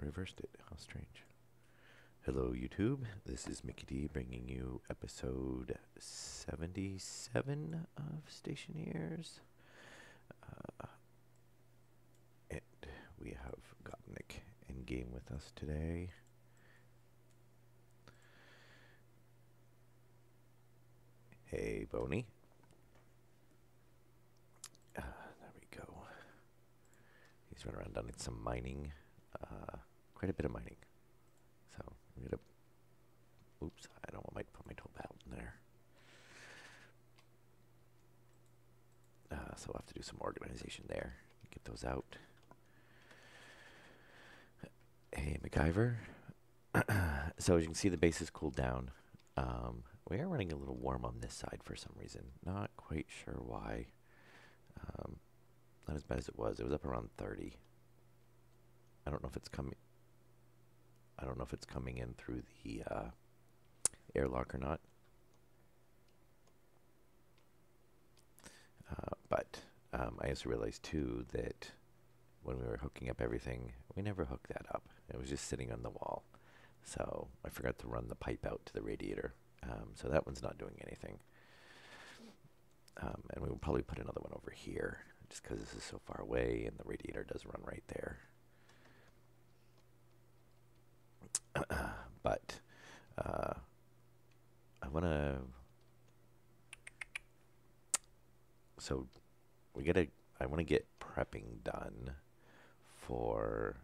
reversed it. How strange. Hello, YouTube. This is Mickey D bringing you episode 77 of Stationeers. And we have got Nick in game with us today. Hey, Boney. There we go. He's running around doing some mining. Quite a bit of mining. So I'm gonna. Oops, I don't want to put my tool out in there. So I'll have to do some organization there. Get those out. Hey, MacGyver. So as you can see, the base has cooled down. We are running a little warm on this side for some reason. Not quite sure why. Not as bad as it was. It was up around 30. I don't know if it's coming. I don't know if it's coming in through the airlock or not. But I also realized too that when we were hooking up everything, we never hooked that up. It was just sitting on the wall. So I forgot to run the pipe out to the radiator. So that one's not doing anything. And we will probably put another one over here just because this is so far away and the radiator does run right there. But I want to. So I want to get prepping done for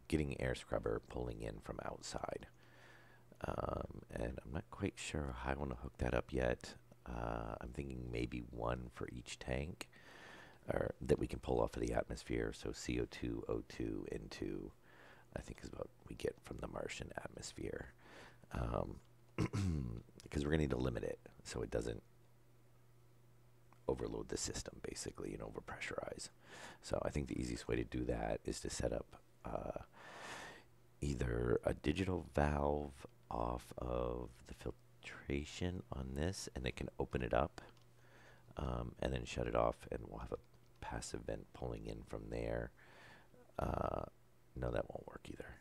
getting air scrubber pulling in from outside. And I'm not quite sure how I want to hook that up yet. I'm thinking maybe one for each tank, or that we can pull off of the atmosphere. So CO2, O2, N2, I think is what we get from the Martian atmosphere. Because we're going to need to limit it so it doesn't overload the system, basically, and overpressurize. So I think the easiest way to do that is to set up either a digital valve off of the filtration on this, and it can open it up and then shut it off, and we'll have a passive vent pulling in from there. No, that won't work either,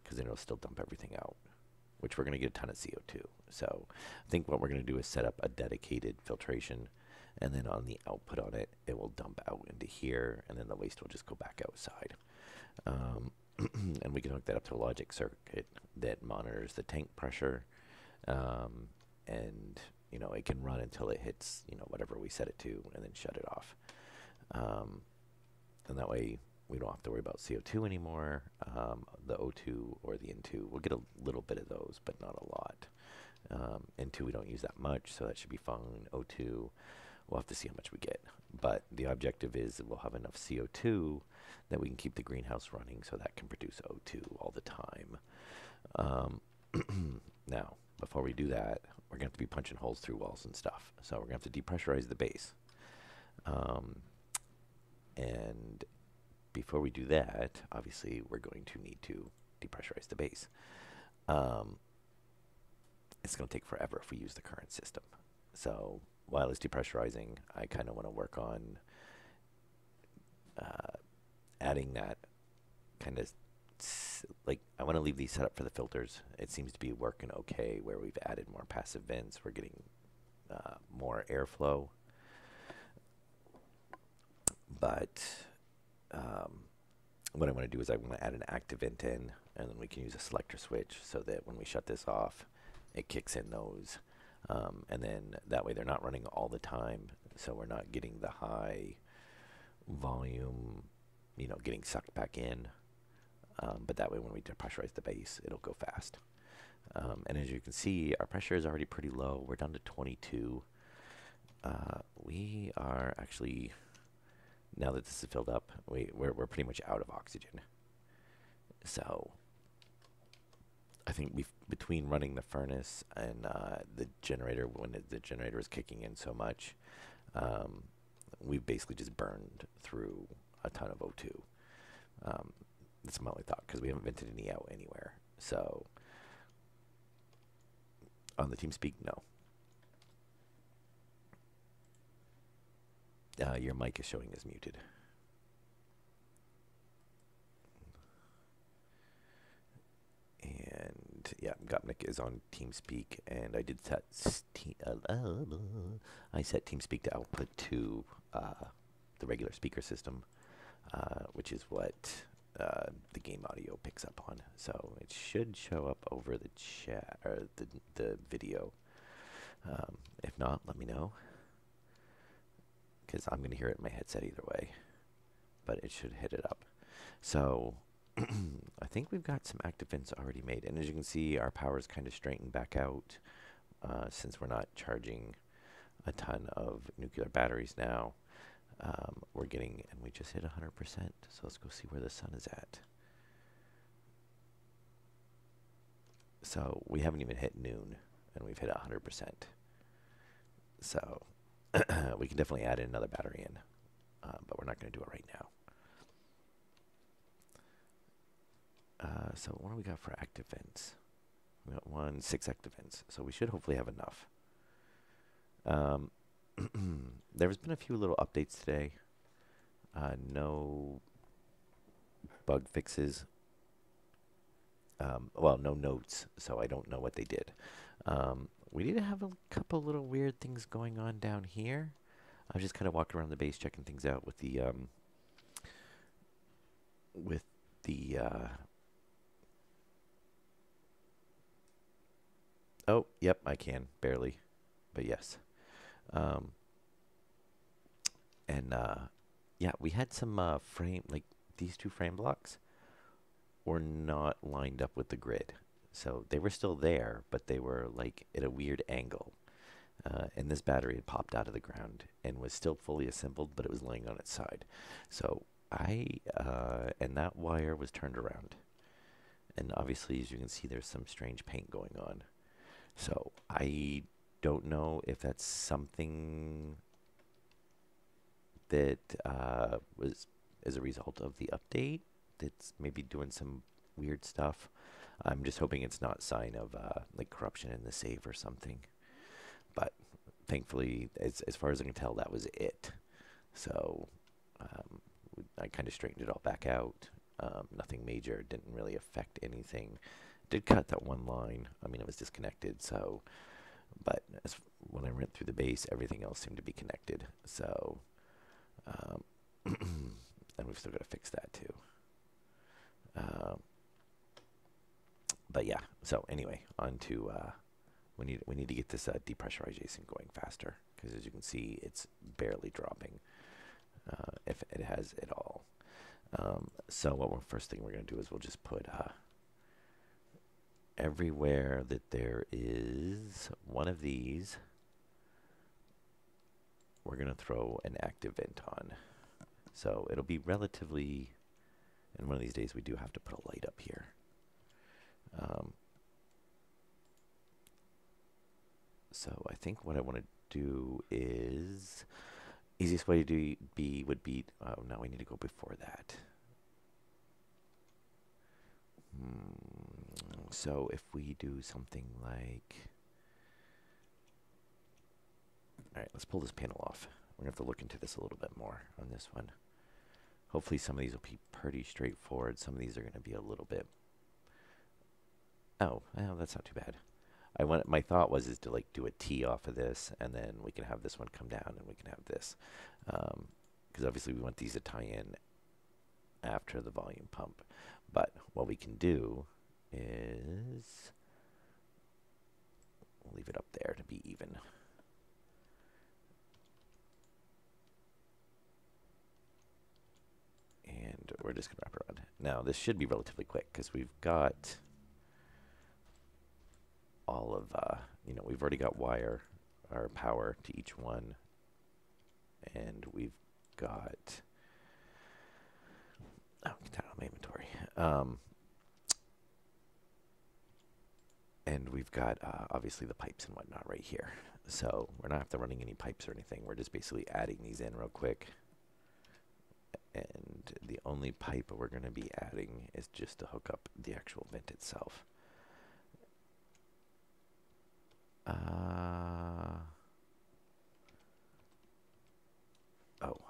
because then it'll still dump everything out, which we're going to get a ton of CO2. So I think what we're going to do is set up a dedicated filtration, and then on the output on it, it will dump out into here, and then the waste will just go back outside. And we can hook that up to a logic circuit that monitors the tank pressure, and it can run until it hits whatever we set it to, and then shut it off. And that way we don't have to worry about CO2 anymore. The O2 or the N2, we'll get a little bit of those, but not a lot. N2 we don't use that much, so that should be fine. O2, we'll have to see how much we get. But the objective is that we'll have enough CO2 that we can keep the greenhouse running so that can produce O2 all the time. Now, before we do that, we're going to have to be punching holes through walls and stuff. So we're going to have to depressurize the base. And before we do that, obviously, we're going to need to depressurize the base. It's going to take forever if we use the current system. So while it's depressurizing, I kind of want to work on adding that kind of, I want to leave these set up for the filters. It seems to be working okay where we've added more passive vents. We're getting more airflow. But what I want to do is I want to add an active vent in, and then we can use a selector switch so that when we shut this off, it kicks in those. And then that way they're not running all the time, so we're not getting the high volume, getting sucked back in. But that way when we depressurize the base, it'll go fast. And as you can see, our pressure is already pretty low. We're down to 22. We are actually, now that this is filled up, we're pretty much out of oxygen. So I think between running the furnace and the generator, when the generator is kicking in so much, we've basically just burned through a ton of O2. That's my only thought, because we haven't vented any out anywhere. So on the TeamSpeak, no. Your mic is showing as muted. Slapnik is on TeamSpeak, and I did set I set TeamSpeak to output to the regular speaker system, which is what the game audio picks up on. So it should show up over the chat or the video. If not, let me know, because I'm going to hear it in my headset either way. But it should hit it up. So I think we've got some active vents already made. And as you can see, our power is kind of straightened back out since we're not charging a ton of nuclear batteries now. We're getting, and we just hit 100%. So let's go see where the sun is at. So we haven't even hit noon, and we've hit 100%. So we can definitely add another battery in, but we're not going to do it right now. So what do we got for active vents? We got 6 active vents, so we should hopefully have enough. There's been a few little updates today. No bug fixes. Well, no notes, so I don't know what they did. We did have a couple little weird things going on down here. I was just kind of walking around the base checking things out with the oh, yep, I can, barely, but yes. Yeah, we had some like these 2 frame blocks were not lined up with the grid. So they were still there, but they were like at a weird angle. And this battery had popped out of the ground and was still fully assembled, but it was laying on its side. So and that wire was turned around. And obviously, as you can see, there's some strange paint going on. So I don't know if that's something that was as a result of the update that's maybe doing some weird stuff. I'm just hoping it's not a sign of like corruption in the save or something. But thankfully, as far as I can tell, that was it. So I kind of straightened it all back out. Nothing major, didn't really affect anything. Did cut that one line. I mean, it was disconnected, so, but when I went through the base, everything else seemed to be connected. So, and we've still got to fix that too. But yeah, so anyway, on to, we need to get this depressurization going faster, because as you can see, it's barely dropping, if it has at all. So first thing we're going to do is we'll just put everywhere that there is one of these, we're going to throw an active vent on. So it'll be relatively, and one of these days we do have to put a light up here. So I think what I want to do is, easiest way to would be, oh no, we need to go before that. So if we do something like, all right, let's pull this panel off. We're going to have to look into this a little bit more on this one. Hopefully some of these will be pretty straightforward. Some of these are going to be a little bit, oh, well, that's not too bad. My thought was to like do a T off of this, and then we can have this one come down, and we can have this, because obviously we want these to tie in after the volume pump. But what we can do is we'll leave it up there to be even. And we're just going to wrap around. Now, this should be relatively quick because we've got all of, we've already got wire, our power to each one. And we've got, get that out of my inventory. And we've got, obviously, the pipes and whatnot right here. So we're not have to running any pipes or anything. We're just basically adding these in real quick. And the only pipe we're going to be adding is just to hook up the actual vent itself. Oh,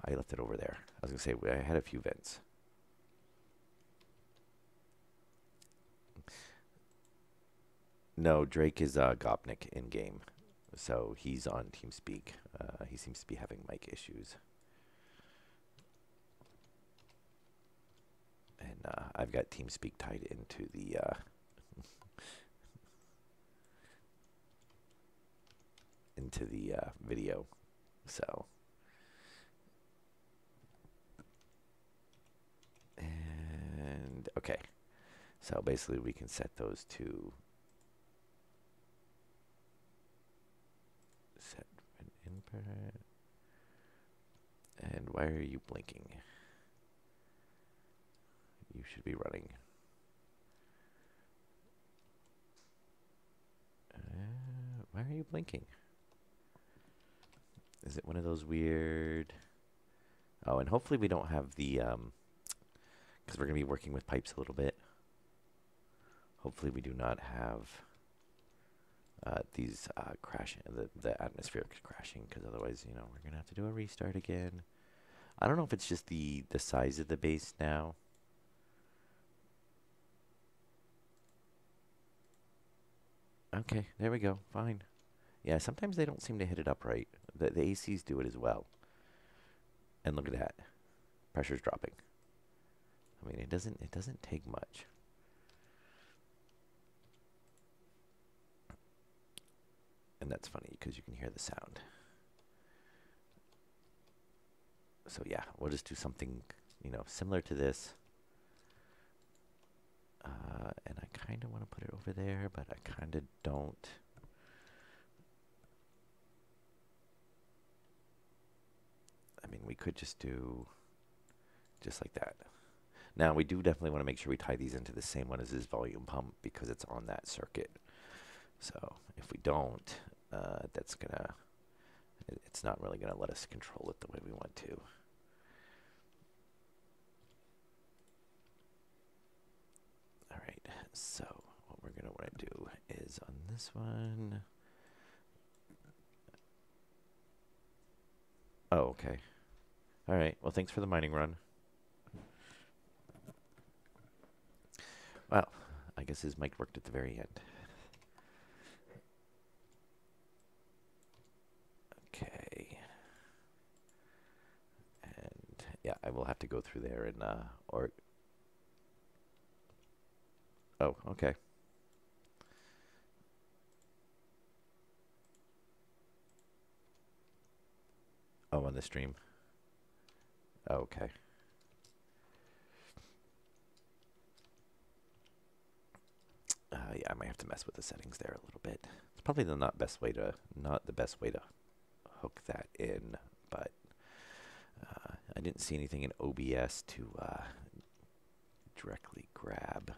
I left it over there. I was going to say, I had a few vents. No, Drake is Gopnik in game, so he's on TeamSpeak. He seems to be having mic issues, and I've got TeamSpeak tied into the video. So, and okay, so basically we can set those to set an input. And why are you blinking? You should be running. Why are you blinking? Is it one of those weird... Oh, and hopefully we don't have the... because we're going to be working with pipes a little bit. Hopefully we do not have these crashing, the atmospheric crashing, because otherwise, you know, we're going to have to do a restart again. I don't know if it's just the size of the base now. Okay, there we go. Fine. Yeah, sometimes they don't seem to hit it up right. The ACs do it as well. And look at that. Pressure's dropping. I mean, it doesn't take much. And that's funny because you can hear the sound. So yeah, we'll just do something, you know, similar to this. And I kind of want to put it over there, but I kind of don't. I mean, we could just do just like that. Now, we do definitely want to make sure we tie these into the same one as this volume pump because it's on that circuit. So if we don't, that's gonna, it's not really gonna let us control it the way we want to. All right, so what we're gonna want to do is on this one. Oh, okay. All right, well, thanks for the mining run. Well, I guess his mic worked at the very end. Okay. And yeah, I will have to go through there and or oh, okay. Oh, on the stream. Oh, okay. Yeah, I might have to mess with the settings there a little bit. It's probably not the best way to hook that in, but I didn't see anything in OBS to directly grab,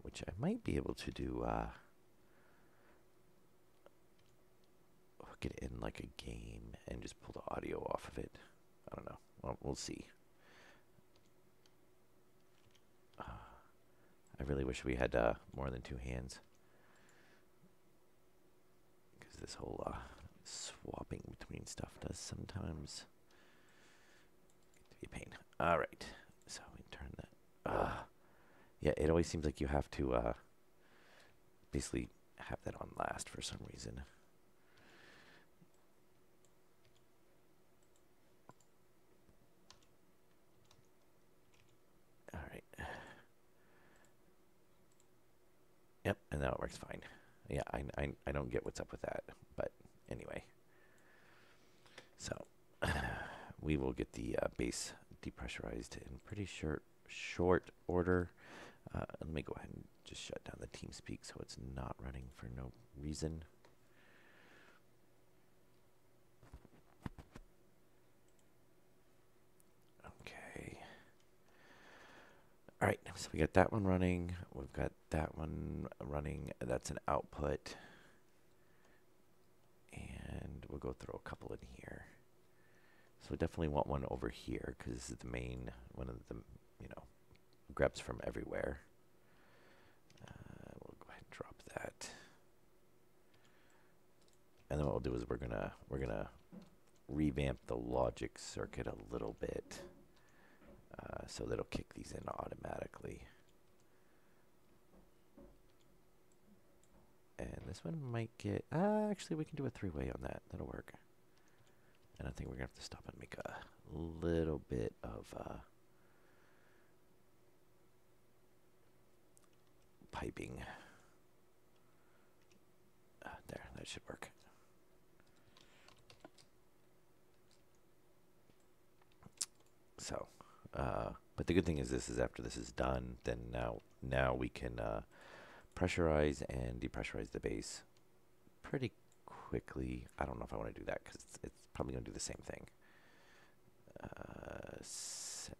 which I might be able to do. Hook it in like a game and just pull the audio off of it. I don't know. Well, we'll see. I really wish we had more than two hands. Because this whole swapping between stuff does sometimes be a pain. All right. So we turn that. Yeah, it always seems like you have to basically have that on last for some reason. All right. Yep, and now it works fine. Yeah, I don't get what's up with that, but anyway. So we will get the base depressurized in pretty short order. Let me go ahead and just shut down the TeamSpeak so it's not running for no reason. Okay. All right, so we got that one running. We've got that one running. That's an output. And we'll go throw a couple in here. So we definitely want one over here because this is the main, one of the, you know, grabs from everywhere. We'll go ahead and drop that. And then what we'll do is we're gonna revamp the logic circuit a little bit. so that'll kick these in automatically. And this one might get, actually we can do a 3-way on that. That'll work. And I think we're going to have to stop and make a little bit of piping. There, that should work. So, but the good thing is this is after this is done, then now we can pressurize and depressurize the base pretty quickly. I don't know if I want to do that because it's probably going to do the same thing. Set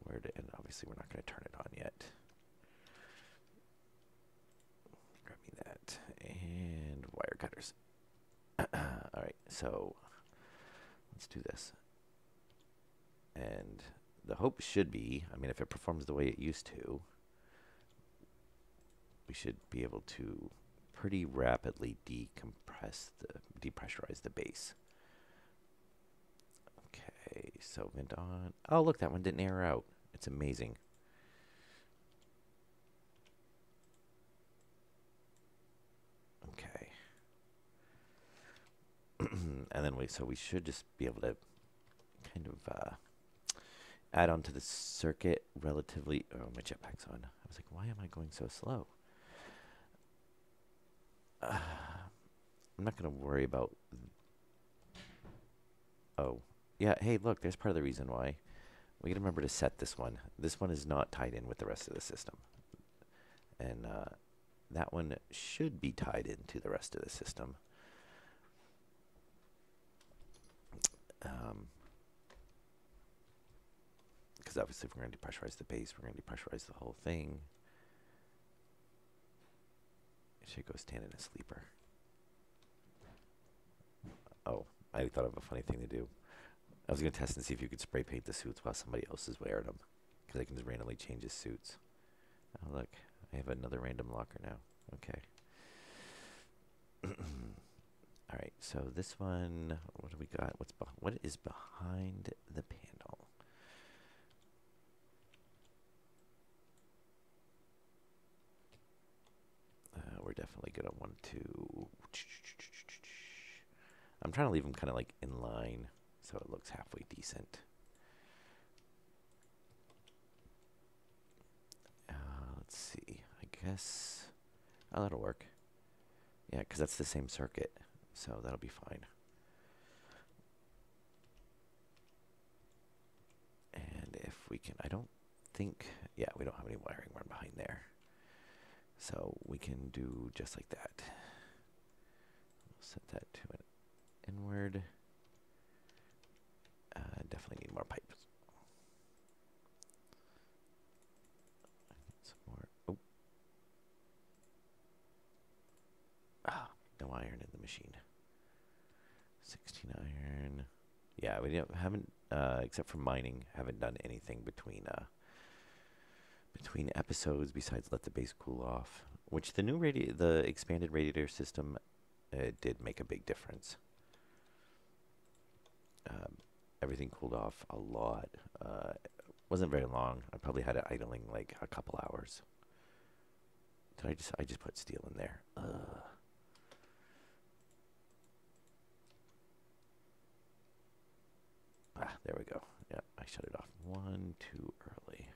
where to, and obviously we're not going to turn it on yet. Grab me that and wire cutters. All right, so let's do this. And the hope should be, I mean, if it performs the way it used to, we should be able to pretty rapidly depressurize the base. Okay, so vent on. Oh, look, that one didn't air out. It's amazing. Okay. And then so we should just be able to kind of add on to the circuit relatively. Oh, my jetpack's on. I was like, why am I going so slow? I'm not going to worry about. Oh, yeah. Hey, look, there's part of the reason why. We got to remember to set this one. This one is not tied in with the rest of the system. And that one should be tied into the rest of the system. Because obviously if we're going to depressurize the base, we're going to depressurize the whole thing. It should go stand in a sleeper. Oh, I thought of a funny thing to do. I was going to test and see if you could spray paint the suits while somebody else is wearing them. Because I can just randomly change his suits. Oh, look. I have another random locker now. Okay. Alright, so this one, what do we got? What is behind the panel? We're definitely going to want to... I'm trying to leave them kind of like in line so it looks halfway decent. Let's see. I guess... Oh, that'll work. Yeah, because that's the same circuit. So that'll be fine. And if we can... I don't think... Yeah, we don't have any wiring run behind there. So we can do just like that. We'll set that to an inward. Definitely need more pipes. Some more. Oh. Ah, no iron in the machine. 16 iron. Yeah, we haven't, except for mining, haven't done anything between episodes besides let the base cool off. Which the new the expanded radiator system did make a big difference. Everything cooled off a lot. Wasn't very long. I probably had it idling like a couple hours. Did I just put steel in there? There we go. Yeah, I shut it off one too early.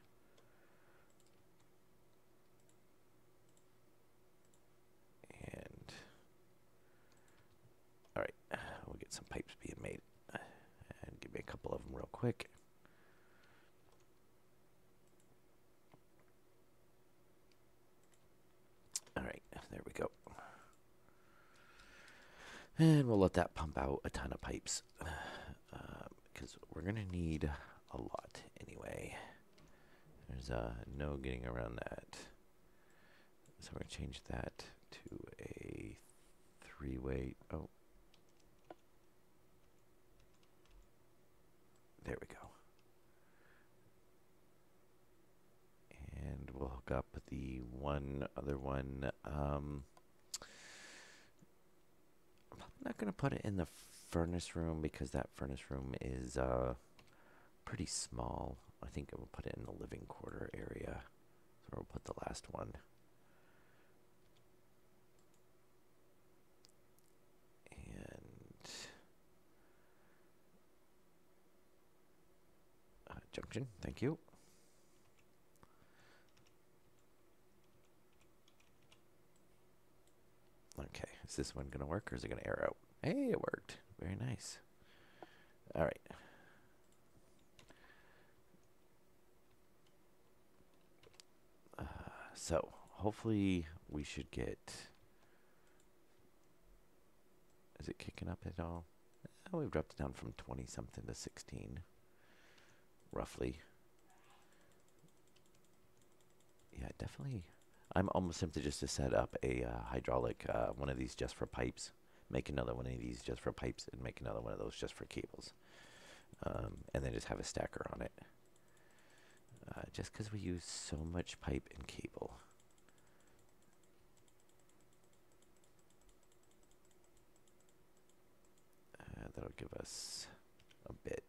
And all right, we'll get some pipes being made. And give me a couple of them real quick. All right, there we go. And we'll let that pump out a ton of pipes. Because we're going to need a lot anyway. There's no getting around that. So we're going to change that to a 3-way. Oh. There we go. And we'll hook up the other one. I'm not going to put it in the furnace room because that furnace room is pretty small. I think I will put it in the living quarter area. So we'll put the last one. And junction, thank you. Okay, is this one going to work or is it going to air out? Hey, it worked. Very nice. All right. So hopefully we should get... Is it kicking up at all? Oh, we've dropped it down from 20-something to 16, roughly. Yeah, definitely. I'm almost tempted just to set up a hydraulic, one of these just for pipes. Make another one of these just for pipes and make another one of those just for cables. And then just have a stacker on it. Just because we use so much pipe and cable. That'll give us a bit.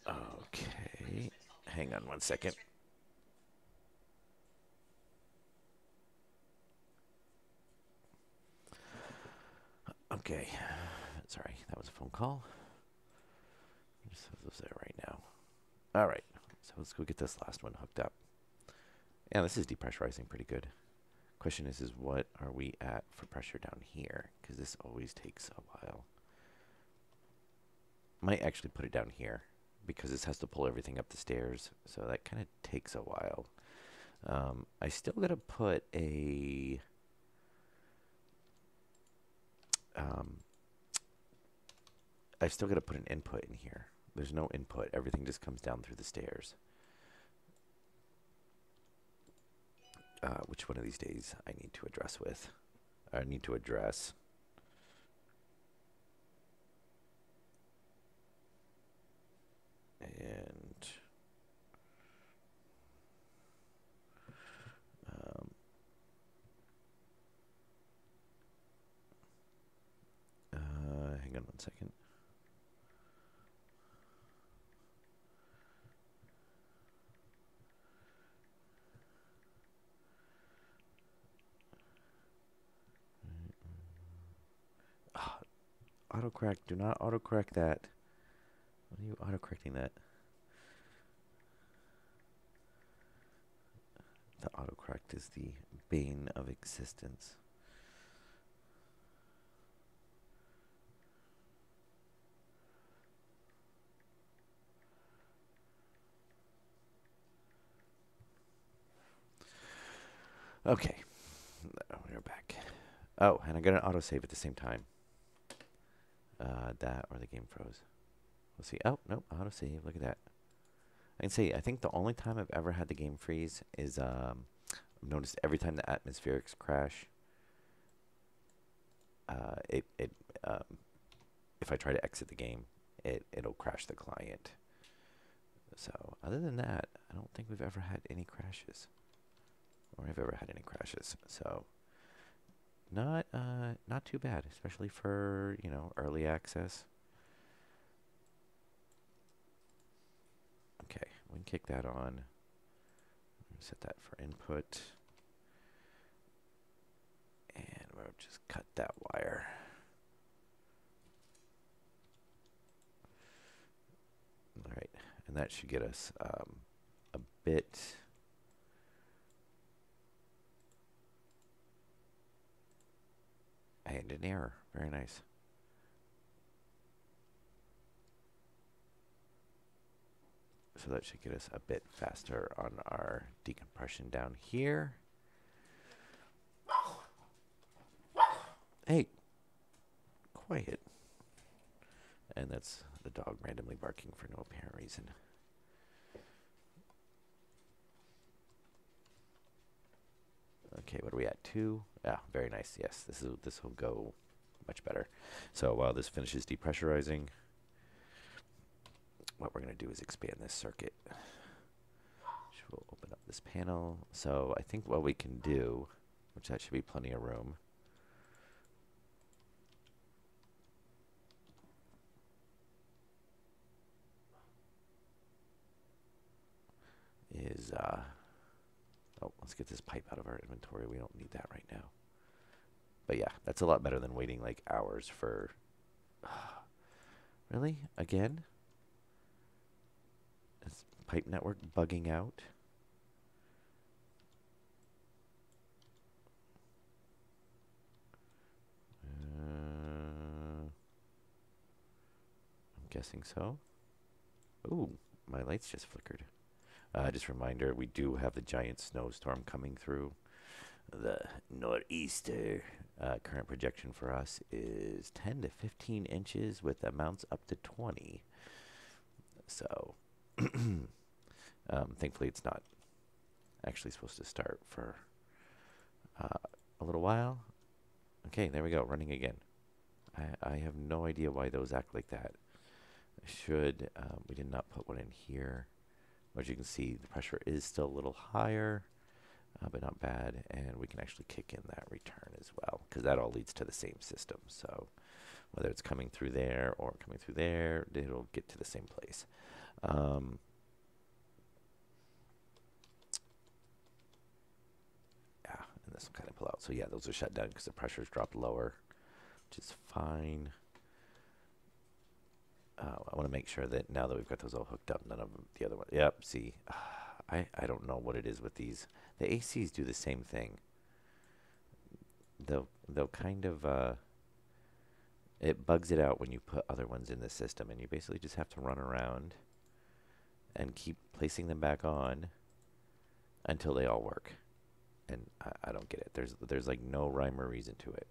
Okay, hang on one second. Okay, sorry, that was a phone call. Just have those there right now. All right, so let's go get this last one hooked up. Yeah, this is depressurizing pretty good. Question is what are we at for pressure down here? Because this always takes a while. Might actually put it down here because this has to pull everything up the stairs, so that kind of takes a while. I still gotta put a I've still got to put an input in here. There's no input. Everything just comes down through the stairs. Which one of these days I need to address with? I need to address. And hang on one second. Autocorrect. Do not autocorrect that. What are you autocorrecting that? The autocorrect is the bane of existence. Okay. We're back. Oh, and I got an autosave at the same time. That or the game froze. Let's see. Oh, nope. Autosave. Look at that. I can see. I think the only time I've ever had the game freeze is I've noticed every time the atmospherics crash. If I try to exit the game, it'll crash the client. So other than that, I don't think we've ever had any crashes, or I've ever had any crashes. So not too bad, especially for early access. Okay, we can kick that on. Set that for input. And we'll just cut that wire. All right, and that should get us a bit. And an error. Very nice. So that should get us a bit faster on our decompression down here. Hey, quiet. And that's the dog randomly barking for no apparent reason. Okay, what are we at? 2? Yeah, very nice. Yes, this will go much better. So while this finishes depressurizing, what we're going to do is expand this circuit. We'll open up this panel. So I think what we can do, which that should be plenty of room. is, oh, let's get this pipe out of our inventory. We don't need that right now. But yeah, that's a lot better than waiting like hours for, really? Again? Is pipe network bugging out? I'm guessing so. Ooh, my lights just flickered. Just a reminder, we do have the giant snowstorm coming through. The nor'easter. Current projection for us is 10 to 15 inches with amounts up to 20. So, thankfully it's not actually supposed to start for a little while. Okay, there we go, running again. I have no idea why those act like that. We did not put one in here. As you can see, the pressure is still a little higher, but not bad. And we can actually kick in that return as well, because that all leads to the same system. So whether it's coming through there or coming through there, it'll get to the same place. Yeah, and this will kind of pull out. So yeah, those are shut down because the pressure's dropped lower, which is fine. I want to make sure that now that we've got those all hooked up, none of them, the other one. Yep, see, I don't know what it is with these. The ACs do the same thing. They'll kind of, it bugs it out when you put other ones in the system, and you basically just have to run around and keep placing them back on until they all work. And I don't get it. There's like no rhyme or reason to it.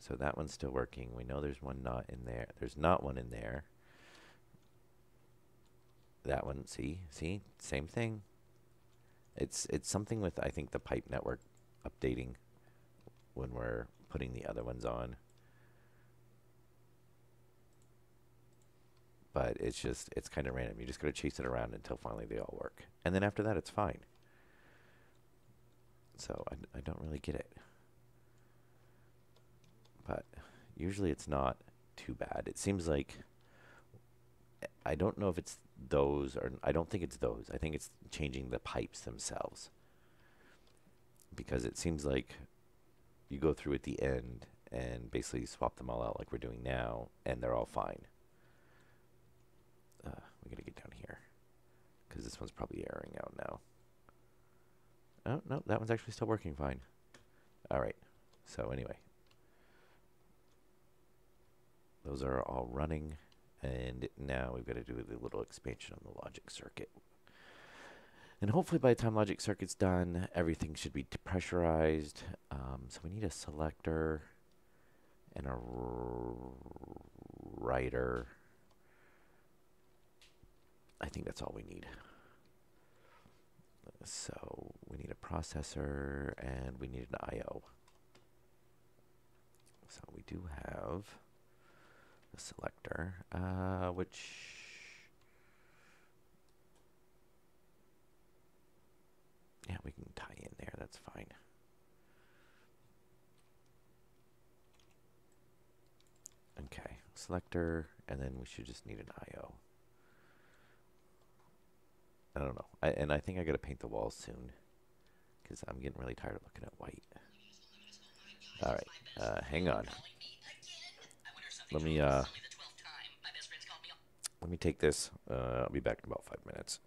So that one's still working. We know there's one not in there. There's not one in there. That one, see, same thing. It's something with, I think, the pipe network updating when we're putting the other ones on. But it's kind of random. You just got to chase it around until finally they all work. And then after that, it's fine. So I don't really get it. But usually it's not too bad. It seems like, I don't know if it's those, or I don't think it's those. I think it's changing the pipes themselves. Because it seems like you go through at the end and basically swap them all out like we're doing now, and they're all fine. We gotta get down here, because this one's probably airing out now. Oh, no, that one's actually still working fine. All right, so anyway. Those are all running, and now we've got to do the little expansion on the logic circuit. And hopefully by the time logic circuit's done, everything should be depressurized. So we need a selector and a writer. I think that's all we need. So we need a processor and we need an I/O. So we do have the selector, which yeah, we can tie in there. That's fine. Okay, selector, and then we should just need an I/O. I don't know. And I think I gotta paint the walls soon, because I'm getting really tired of looking at white. All right, hang on. Let me take this. I'll be back in about 5 minutes.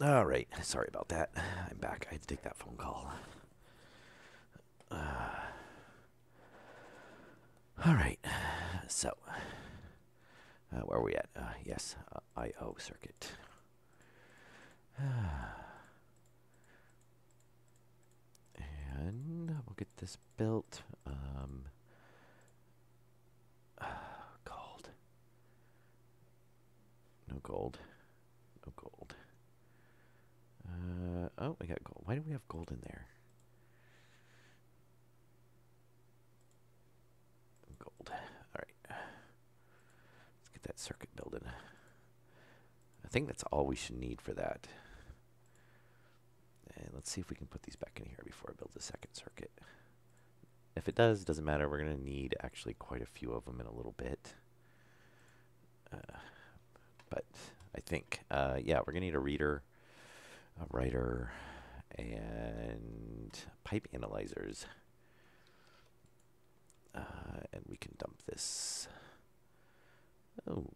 All right, sorry about that. I'm back. I had to take that phone call. All right, so where are we at? Yes, I/O circuit. And we'll get this built. Gold. No gold. No gold. Oh, we got gold. Why do we have gold in there? Gold. All right. Let's get that circuit building. I think that's all we should need for that. And let's see if we can put these back in here before I build the second circuit. If it does, doesn't matter. We're going to need actually quite a few of them in a little bit. But I think, yeah, we're going to need a reader, a writer, and pipe analyzers. And we can dump this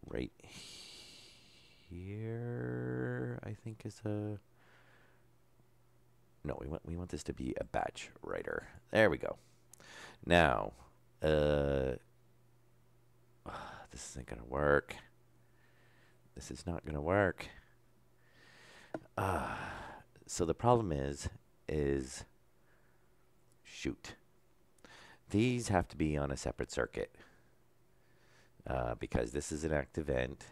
right here, I think is a... No, we want this to be a batch writer. There we go. Now, this isn't going to work. This is not going to work. So the problem is, shoot. These have to be on a separate circuit because this is an active vent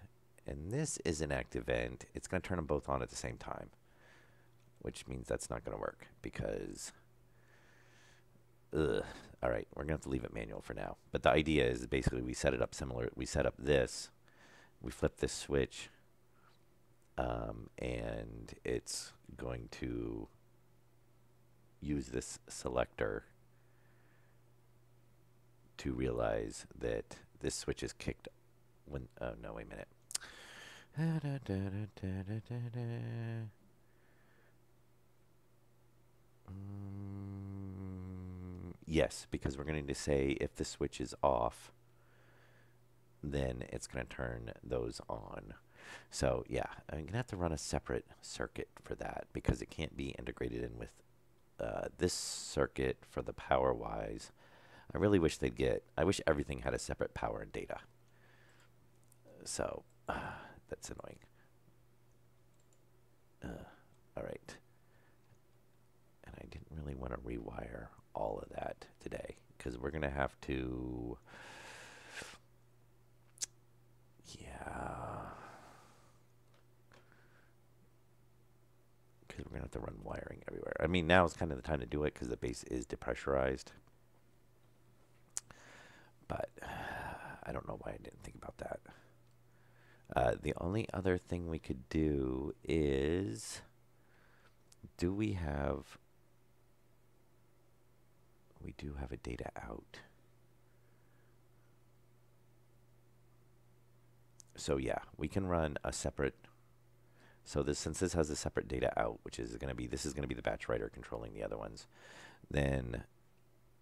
and this is an active vent. It's going to turn them both on at the same time, which means that's not going to work because, all right, we're going to have to leave it manual for now. But the idea is basically we set it up similar. We set up this, we flip this switch, and it's going to use this selector to realize that this switch is kicked when, oh no, wait a minute. Yes, because we're going to say if the switch is off, then it's going to turn those on. So yeah, I'm going to have to run a separate circuit for that because it can't be integrated in with this circuit for the power-wise. I really wish they'd I wish everything had a separate power and data. So, that's annoying. All right. And I didn't really want to rewire all of that today because we're going to have to, yeah. Because we're going to have to run wiring everywhere. I mean, now is kind of the time to do it because the base is depressurized. But I don't know why I didn't think about that. The only other thing we could do is, we do have a data out. So yeah, we can run a separate, since this has a separate data out, which is going to be, this is going to be the batch writer controlling the other ones, then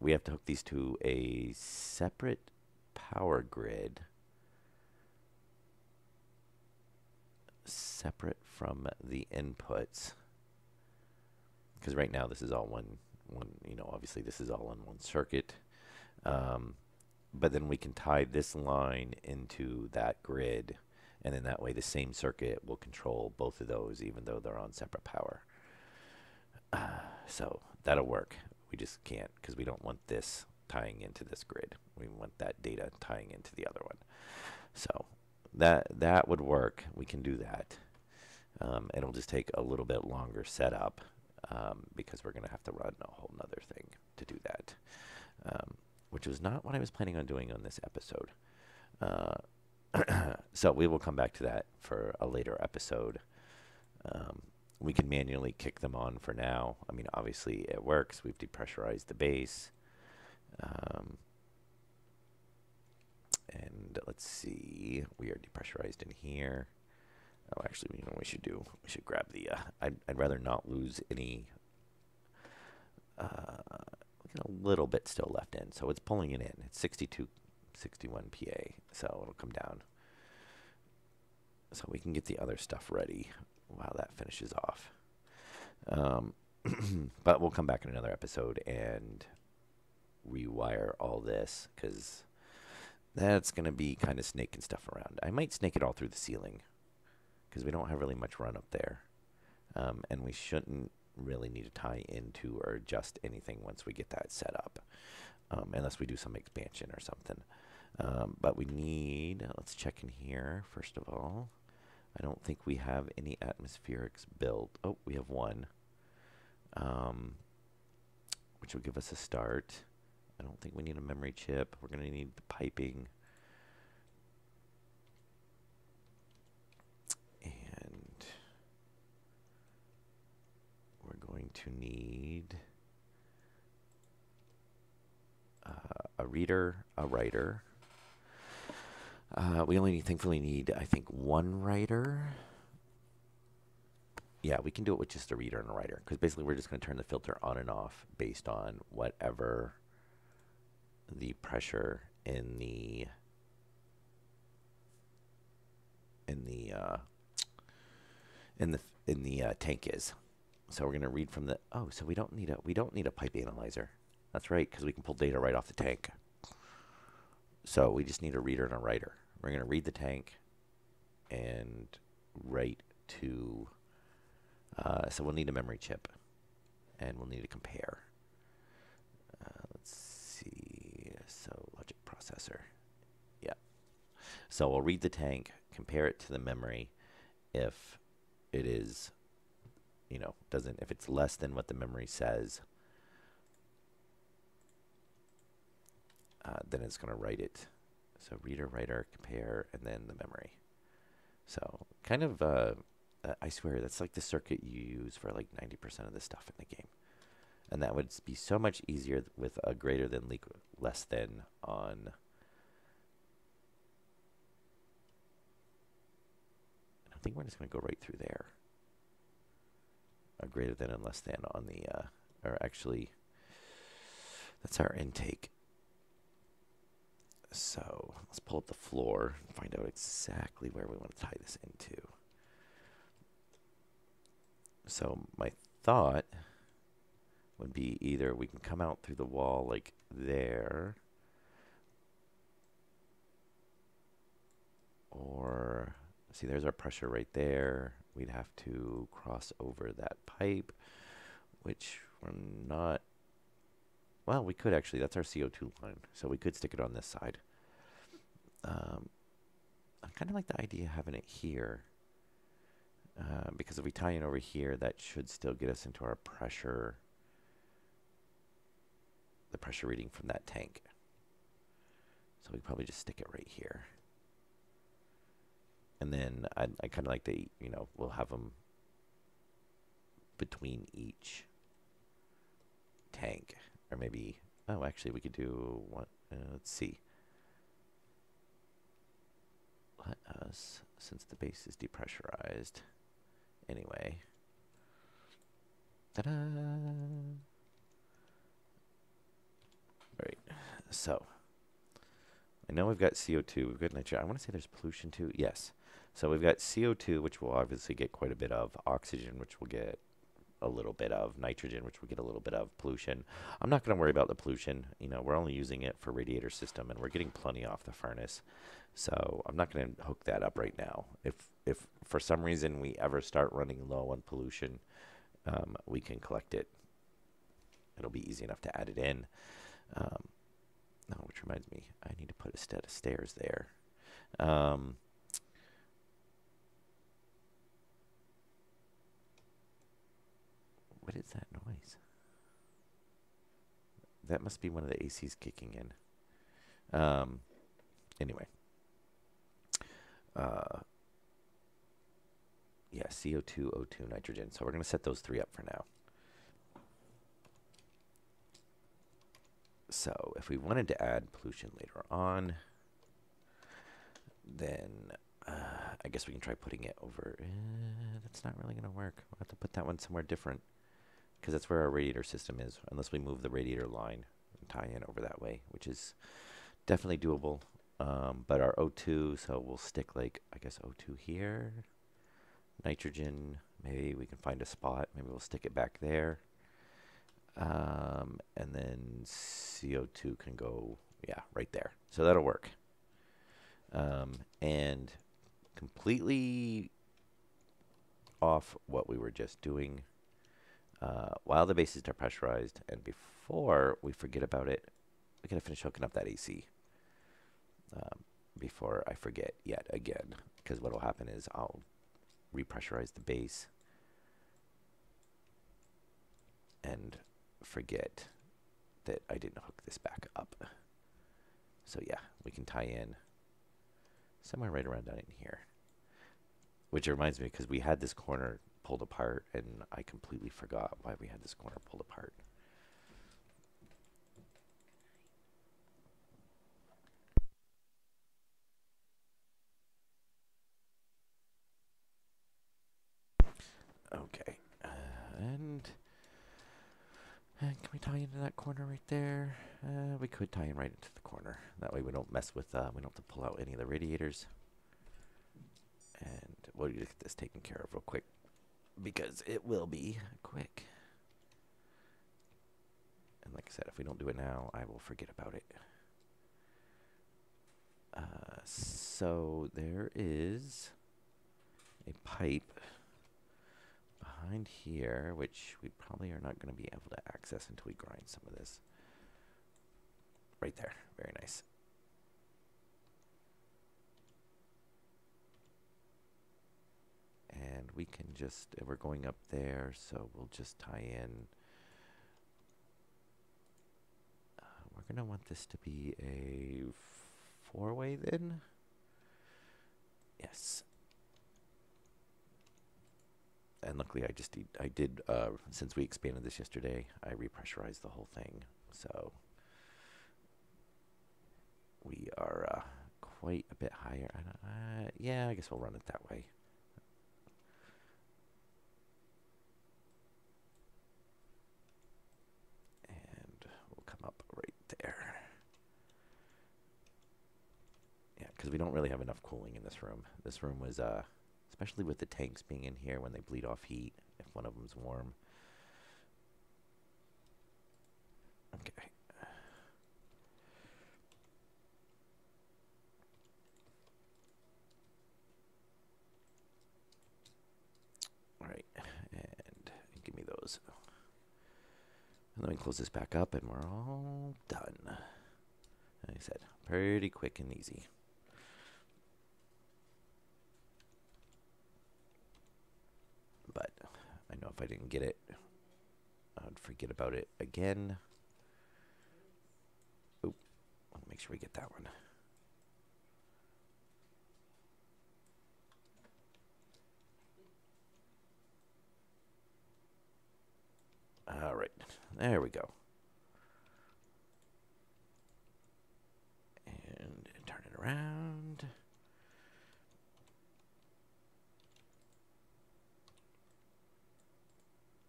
we have to hook these to a separate power grid separate from the inputs, because right now this is all one, you know, obviously this is all on one circuit, but then we can tie this line into that grid, and then that way the same circuit will control both of those even though they're on separate power. So that'll work. We just can't because we don't want this tying into this grid. We want that data tying into the other one. So that would work. We can do that. It'll just take a little bit longer setup because we're going to have to run a whole nother thing to do that, which was not what I was planning on doing on this episode. So we will come back to that for a later episode. We can manually kick them on for now. I mean, obviously it works. We've depressurized the base. And let's see, we are depressurized in here. Oh, actually, you know what we should do? We should grab the, I'd rather not lose any, a little bit still left in. So it's pulling it in. It's 62, 61 PA. So it'll come down. So we can get the other stuff ready while that finishes off. Um, but we'll come back in another episode and rewire all this, because that's going to be kind of snaking stuff around. I might snake it all through the ceiling, because we don't have really much run up there. And we shouldn't really need to tie into or adjust anything once we get that set up, unless we do some expansion or something. But we need, let's check in here first of all. I don't think we have any atmospherics built. Oh, we have one, which will give us a start. I don't think we need a memory chip. We're going to need the piping. And we're going to need a reader, a writer. We only thankfully need, I think, one writer. Yeah, we can do it with just a reader and a writer, because basically we're just going to turn the filter on and off based on whatever the pressure in the tank is. So we're going to read from the, oh, so we don't need a pipe analyzer. That's right, because we can pull data right off the tank. So we just need a reader and a writer. We're going to read the tank and write to, so we'll need a memory chip, and we'll need to compare. Let's see, so logic processor. Yeah. So we'll read the tank, compare it to the memory. If it is, if it's less than what the memory says, then it's going to write it. So reader, writer, compare, and then the memory. So kind of, I swear, that's like the circuit you use for like 90% of the stuff in the game. And that would be so much easier with a greater than, less than on. I think we're just going to go right through there. A greater than and less than on the, or actually, that's our intake. So let's pull up the floor and find out exactly where we want to tie this into. So my thought would be either we can come out through the wall like there, or see, there's our pressure right there. We'd have to cross over that pipe, which we're not. Well, we could actually. That's our CO2 line, so we could stick it on this side. I kind of like the idea of having it here, because if we tie in over here, that should still get us into our pressure, the pressure reading from that tank. So we probably just stick it right here. And then I kind of like the, we'll have them between each tank. Or maybe, oh, actually, we could do one. Let's see. Let us, since the base is depressurized, anyway. Ta-da! Alright, so I know we've got CO2, we've got nitrogen. I want to say there's pollution too. Yes. So we've got CO2, which we'll obviously get quite a bit of, oxygen, which we'll get a little bit of, nitrogen, which we'll get a little bit of, pollution. I'm not going to worry about the pollution. We're only using it for radiator system, and we're getting plenty off the furnace. So I'm not going to hook that up right now. If for some reason we ever start running low on pollution, we can collect it. It'll be easy enough to add it in. Which reminds me, I need to put a set of stairs there. What is that noise? That must be one of the ACs kicking in. Anyway. Yeah, CO2, O2, nitrogen. So we're going to set those three up for now. So if we wanted to add pollution later on, then I guess we can try putting it over. That's not really going to work. We'll have to put that one somewhere different, because that's where our radiator system is, unless we move the radiator line and tie in over that way, which is definitely doable. But our O2, so we'll stick, like, I guess O2 here. Nitrogen, maybe we can find a spot. Maybe we'll stick it back there. And then CO2 can go, yeah, right there. So that'll work. And completely off what we were just doing while the base is depressurized and before we forget about it, we gotta finish hooking up that AC before I forget yet again, because what will happen is I'll repressurize the base and forget that I didn't hook this back up. So yeah, we can tie in somewhere right around down in here. Which reminds me, because we had this corner pulled apart, and I completely forgot why we had this corner pulled apart. Okay, and can we tie into that corner right there? We could tie in right into the corner. That way we don't mess with, we don't have to pull out any of the radiators. And we'll get this taken care of real quick, because it will be quick. And like I said, if we don't do it now, I will forget about it. So there is a pipe behind here, which we probably are not going to be able to access until we grind some of this. Right there. Very nice. And we can just, we're going up there, so we'll just tie in. We're going to want this to be a 4-way then. Yes. And luckily I did, since we expanded this yesterday, I repressurized the whole thing. So we are quite a bit higher. Yeah, I guess we'll run it that way. And we'll come up right there. Yeah, because we don't really have enough cooling in this room. This room was, especially with the tanks being in here when they bleed off heat, if one of them's warm. Okay. All right, and give me those. And then we close this back up and we're all done. Like I said, pretty quick and easy. But I know if I didn't get it, I'd forget about it again. Oop, I'll make sure we get that one. All right, there we go. And turn it around.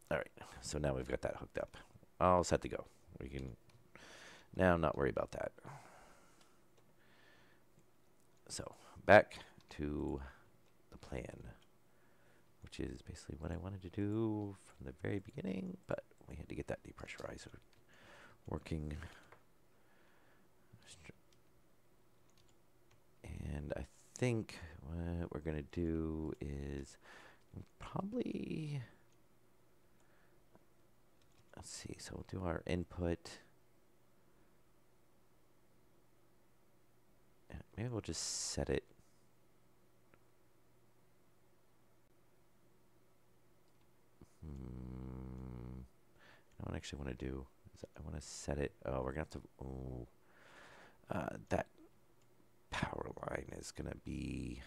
All right, so now we've got that hooked up. All set to go. We can now not worry about that. So back to the plan, which is basically what I wanted to do from the very beginning, but we had to get that depressurizer working. And I think what we're going to do is probably, let's see, so we'll do our input. Maybe we'll just set it. What I actually want to do is I want to set it. Oh, we're going to have to, that power line is going to be,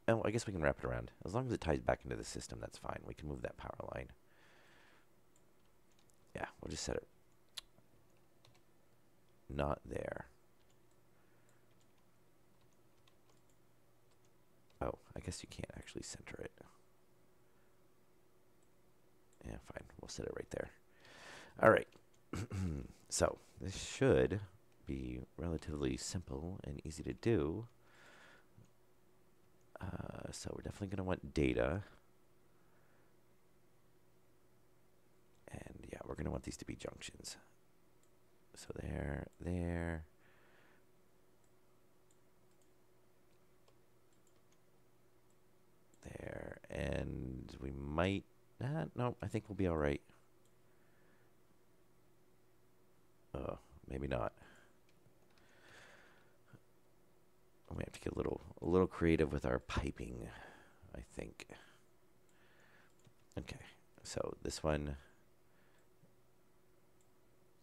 oh, I guess we can wrap it around. As long as it ties back into the system, that's fine. We can move that power line. Yeah, we'll just set it not there. Oh, I guess you can't actually center it. Yeah, fine. We'll set it right there. All right. So this should be relatively simple and easy to do. So we're definitely going to want data. And yeah, we're going to want these to be junctions. So there, there. There. And we might... no, I think we'll be all right. Oh, maybe not. We have to get a little creative with our piping, I think. Okay, so this one,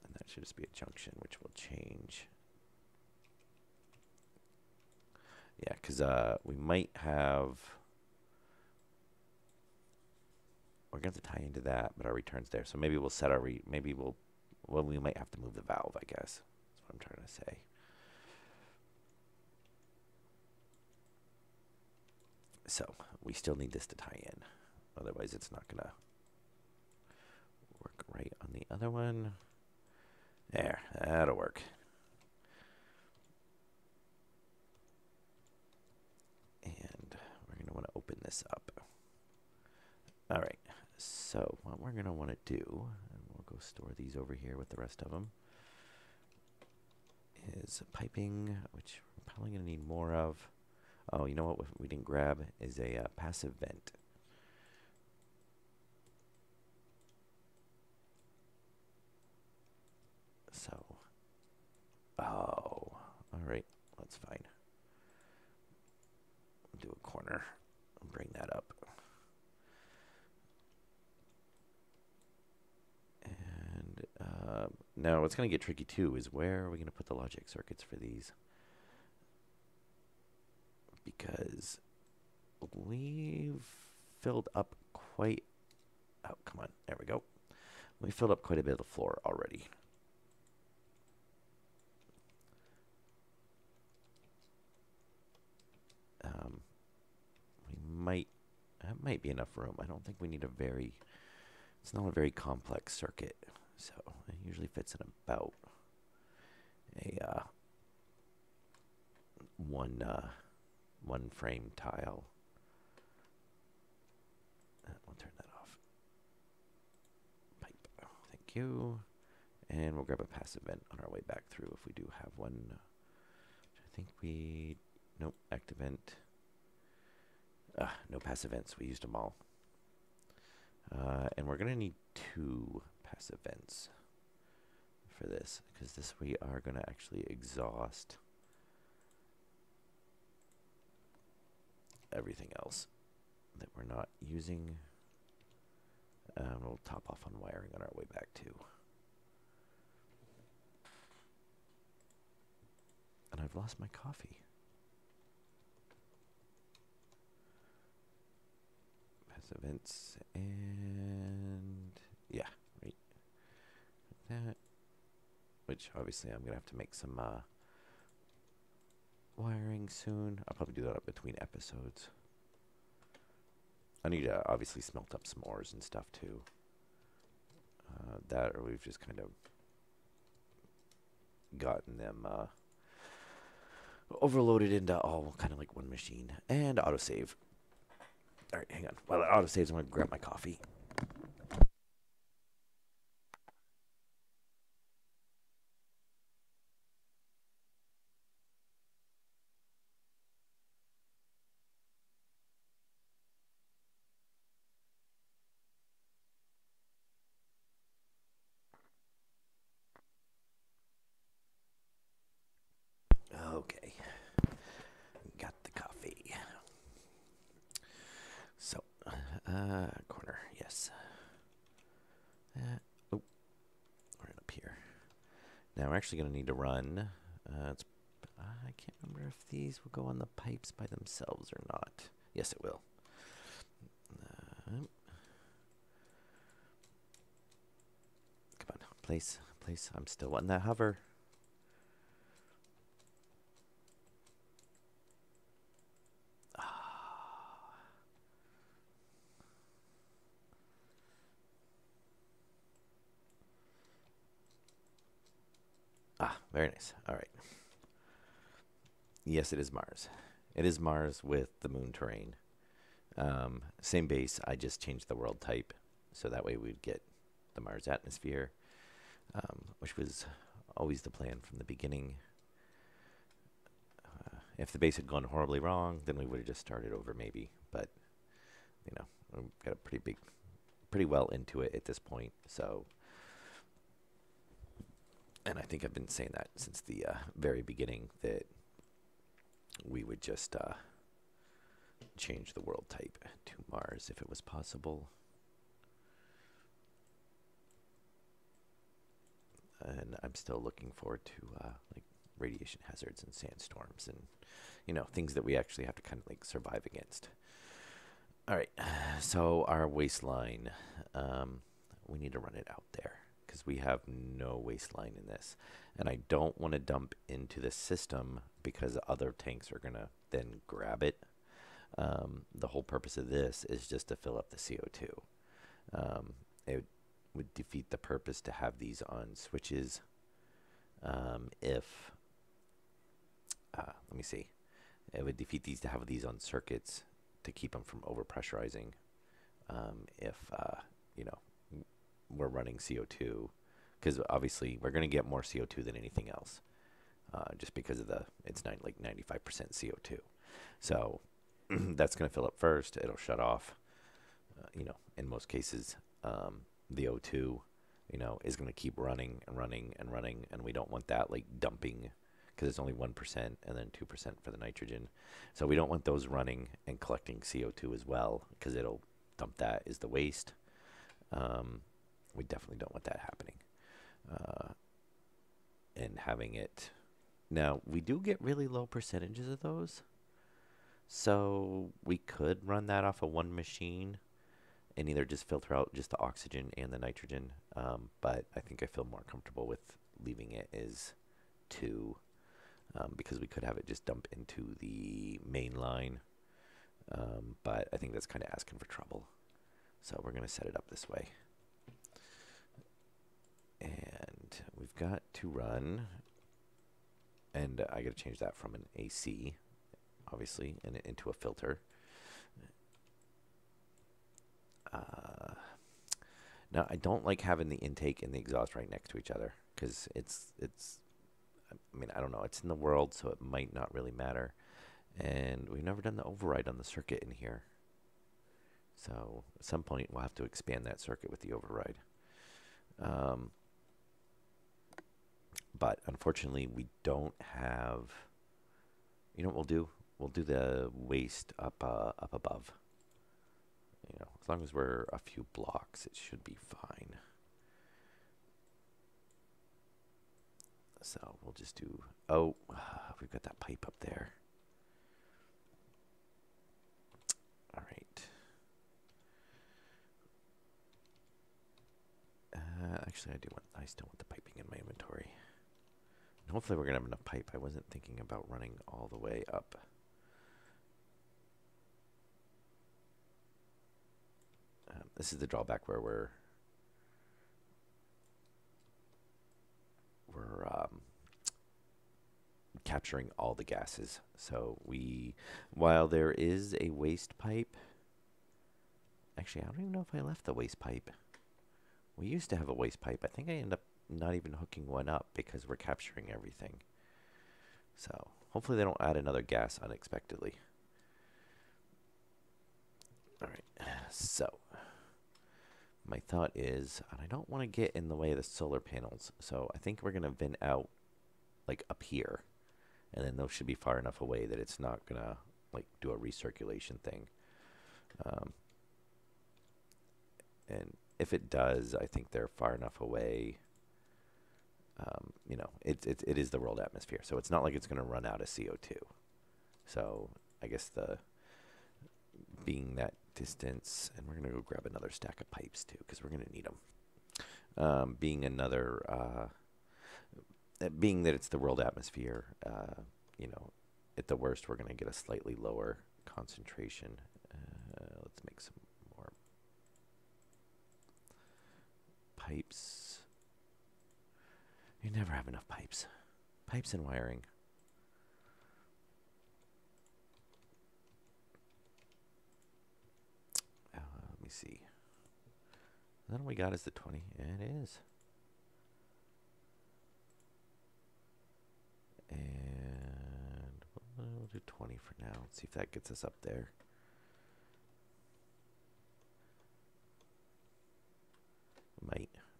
and that should just be a junction, which will change. Yeah, because we might have... We're going to have to tie into that, but our return's there. So maybe we'll set our... Well, we might have to move the valve, I guess. That's what I'm trying to say. So we still need this to tie in. Otherwise, it's not going to work right on the other one. There, that'll work. And we're going to want to open this up. All right, so what we're going to want to do, and we'll go store these over here with the rest of them, is piping, which we're probably going to need more of. Oh, you know what we didn't grab is a passive vent. So, oh, all right, that's fine. Do a corner and bring that up. And now what's going to get tricky too is where are we going to put the logic circuits for these? Because we've filled up quite... Oh, come on. There we go. We filled up quite a bit of the floor already. That might be enough room. I don't think we need it's not a very complex circuit. So it usually fits in about a one frame tile. We'll turn that off. Pipe. Thank you. And we'll grab a passive vent on our way back through if we do have one. I think we... Nope, active vent. No passive vents. We used them all. And we're going to need 2 passive vents for this, because this we are going to actually exhaust everything else that we're not using. We'll top off on wiring on our way back too. And I've lost my coffee. Passive vents, and yeah, right. Like that. Which obviously I'm gonna have to make some wiring soon. I'll probably do that up between episodes. I need to obviously smelt up s'mores and stuff too. That, or we've just kind of gotten them overloaded into all kind of like one machine. And autosave. All right, hang on. While it autosaves, I'm going to grab my coffee. Okay. Got the coffee. So, corner, yes. Oh, right up here. Now we're actually going to need to run. I can't remember if these will go on the pipes by themselves or not. Yes, it will. Come on, place. I'm still wanting that hover. Very nice. All right. Yes, it is Mars. It is Mars with the moon terrain. Same base, I just changed the world type, so that way we'd get the Mars atmosphere, which was always the plan from the beginning. If the base had gone horribly wrong, then we would have just started over maybe, but, you know, we've got a pretty well into it at this point, so, and I think I've been saying that since the very beginning, that we would just change the world type to Mars if it was possible. And I'm still looking forward to like radiation hazards and sandstorms and, you know, things that we actually have to kind of like survive against. All right, so our waistline, we need to run it out there because we have no waistline in this. And I don't want to dump into the system because other tanks are going to then grab it. The whole purpose of this is just to fill up the CO2. It would defeat the purpose to have these on switches if, let me see, it would defeat these to have these on circuits to keep them from overpressurizing if, you know, we're running CO2, because obviously we're going to get more CO2 than anything else, just because of it's like 95% CO2. So that's going to fill up first. It'll shut off, you know, in most cases. The O2, you know, is going to keep running and running and running, and we don't want that like dumping because it's only 1% and then 2% for the nitrogen. So we don't want those running and collecting CO2 as well because it'll dump that as the waste. We definitely don't want that happening. And having it, now we do get really low percentages of those, so we could run that off of one machine and either just filter out just the oxygen and the nitrogen. But I think I feel more comfortable with leaving it as two, because we could have it just dump into the main line. But I think that's kind of asking for trouble. So we're going to set it up this way. And we've got to run, and I got to change that from an AC, obviously, and into a filter. Now, I don't like having the intake and the exhaust right next to each other because it's, I mean, I don't know. It's in the world, so it might not really matter. And we've never done the override on the circuit in here. So at some point, we'll have to expand that circuit with the override. But unfortunately, we don't have, you know what we'll do? We'll do the waste up above. You know, as long as we're a few blocks, it should be fine. So we'll just do, oh, we've got that pipe up there. All right. Actually, I still want the piping in my inventory. And hopefully we're going to have enough pipe. I wasn't thinking about running all the way up. This is the drawback where we're capturing all the gases. So while there is a waste pipe, actually I don't even know if I left the waste pipe. We used to have a waste pipe. I think I ended up not even hooking one up because we're capturing everything. So hopefully they don't add another gas unexpectedly. All right, so my thought is, and I don't want to get in the way of the solar panels, so I think we're going to vent out like up here, and then those should be far enough away that it's not going to like do a recirculation thing. And if it does, I think they're far enough away. You know, it is the world atmosphere, so it's not like it's going to run out of CO2. So I guess being that distance, and we're going to go grab another stack of pipes too, because we're going to need them. Being that it's the world atmosphere, you know, at the worst, we're going to get a slightly lower concentration. Let's make some more pipes. You never have enough pipes. Pipes and wiring. see. Then all we got is the 20. And it is. And we'll do 20 for now. Let's see if that gets us up there.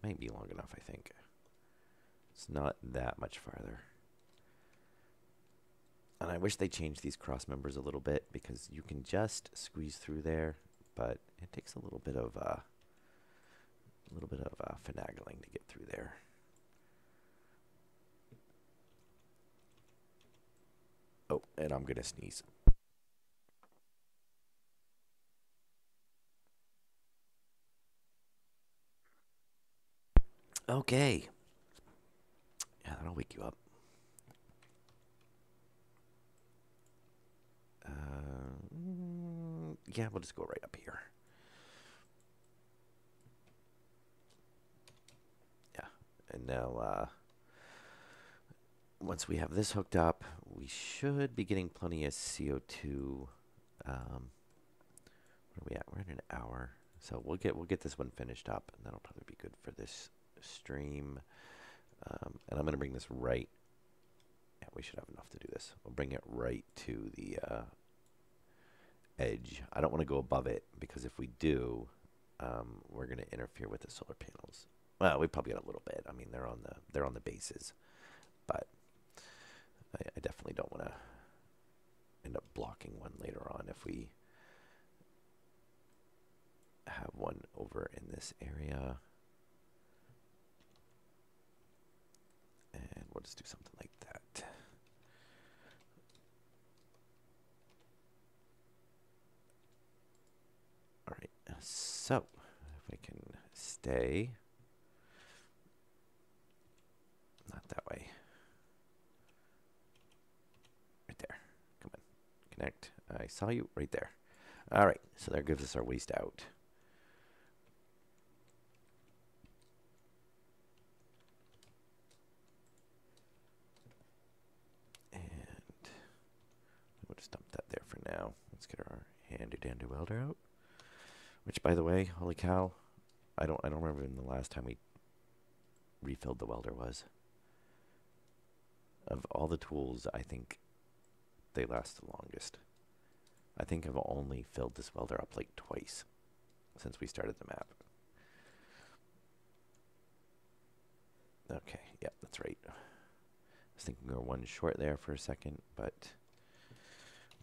Might be long enough, I think. It's not that much farther. And I wish they changed these cross members a little bit, because you can just squeeze through there, but it takes a little bit of finagling to get through there. Oh, and I'm gonna sneeze. Okay. Yeah, that'll wake you up. Yeah, we'll just go right up here. Yeah, and now once we have this hooked up, we should be getting plenty of CO2. Where are we at? We're in an hour, so we'll get this one finished up, and that'll probably be good for this stream. And I'm gonna bring this right. Yeah, we should have enough to do this. We'll bring it right to the edge. I don't want to go above it, because if we do, we're going to interfere with the solar panels. Well, we probably got a little bit. I mean, they're on the bases, but I definitely don't want to end up blocking one later on if we have one over in this area. And we'll just do something like that. All right, so if we can stay, not that way, right there, come on, connect, I saw you right there. All right, so there gives us our waste out. And we'll just dump that there for now. Let's get our handy-dandy welder out. Which, by the way, holy cow, I don't remember when the last time we refilled the welder was. Of all the tools, I think they last the longest. I think I've only filled this welder up like twice since we started the map. Okay, yeah, that's right. I was thinking we were one short there for a second, but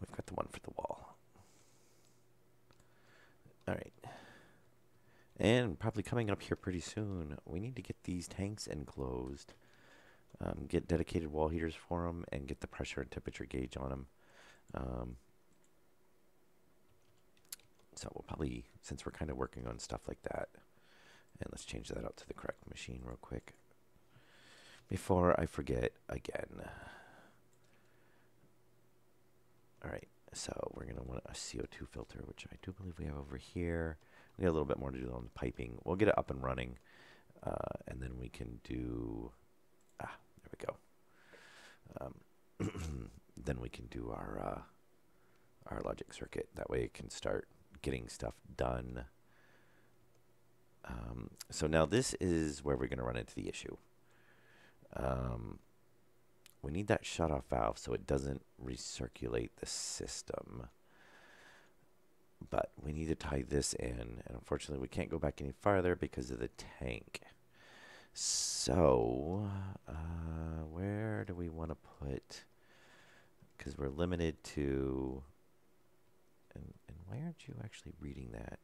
we've got the one for the wall. All right. And probably coming up here pretty soon, we need to get these tanks enclosed, get dedicated wall heaters for them, and get the pressure and temperature gauge on them. So we'll probably, since we're kind of working on stuff like that, and let's change that out to the correct machine real quick before I forget again. All right, so we're going to want a CO2 filter, which I do believe we have over here. We got a little bit more to do on the piping. We'll get it up and running, and then we can do, there we go. Then we can do our logic circuit. That way it can start getting stuff done. So now this is where we're going to run into the issue. We need that shut-off valve so it doesn't recirculate the system. But we need to tie this in, and unfortunately we can't go back any farther because of the tank. So, where do we want to put, because we're limited to, and why aren't you actually reading that?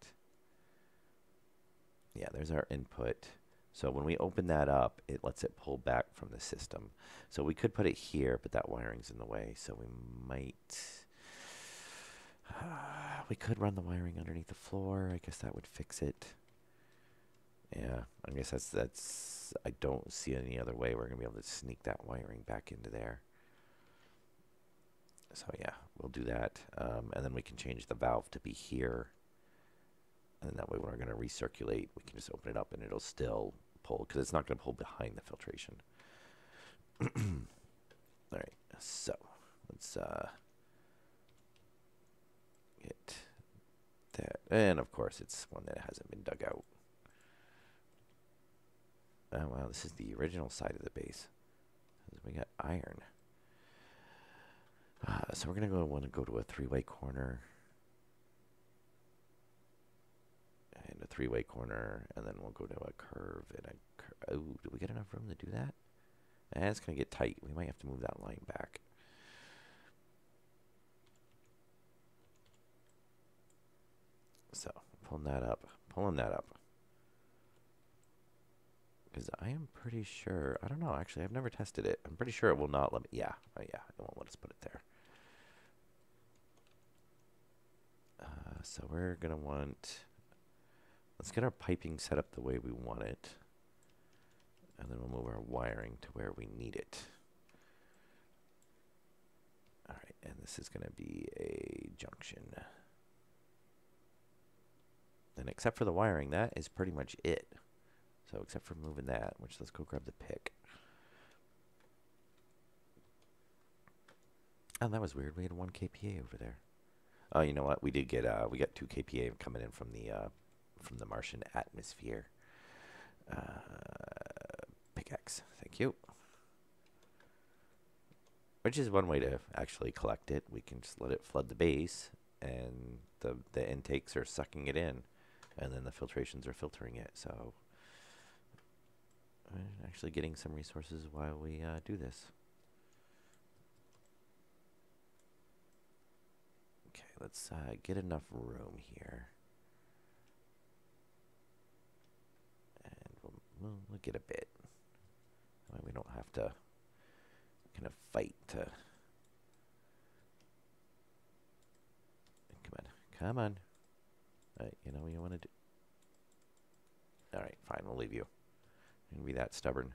Yeah, there's our input. So when we open that up, it lets it pull back from the system. So we could put it here, but that wiring's in the way. So we might, we could run the wiring underneath the floor. I guess that would fix it. Yeah, I guess that's, I don't see any other way we're going to be able to sneak that wiring back into there. So yeah, we'll do that. And then we can change the valve to be here. And that way when we're going to recirculate, we can just open it up and it'll still pull, because it's not going to pull behind the filtration. All right, so let's get that. And of course, it's one that hasn't been dug out. Oh, wow, this is the original side of the base. We got iron. So we're going to want to go to a three-way corner. And a three-way corner. And then we'll go to a curve and a curve. Oh, do we get enough room to do that? It's going to get tight. We might have to move that line back. So, pulling that up. Because I am pretty sure, I don't know, actually, I've never tested it. I'm pretty sure it will not let me, yeah, oh yeah, it won't let us put it there. So we're going to want, let's get our piping set up the way we want it. And then we'll move our wiring to where we need it. All right, and this is going to be a junction. And except for the wiring, that is pretty much it. So except for moving that, which let's go grab the pick. Oh, that was weird. We had 1 kPa over there. Oh, you know what? We did get we got 2 kPa coming in from the Martian atmosphere. Pickaxe, thank you. Which is one way to actually collect it. We can just let it flood the base, and the intakes are sucking it in, and then the filtrations are filtering it. So we're actually getting some resources while we do this. Okay, let's get enough room here. And we'll get a bit. We don't have to kind of fight to... Come on. You know what you want to do? Alright, fine, we'll leave you. You're going to be that stubborn.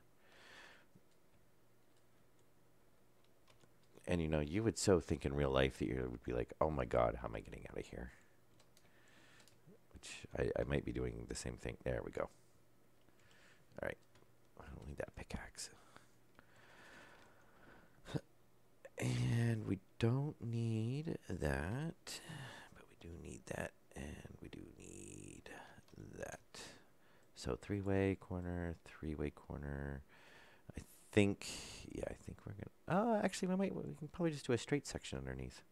And you know, you would so think in real life that you would be like, oh my god, how am I getting out of here? Which I might be doing the same thing. There we go. Alright. I don't need that pickaxe. And we don't need that, but we do need that, and we do need that. So three-way corner. I think we're gonna. Actually, we can probably just do a straight section underneath.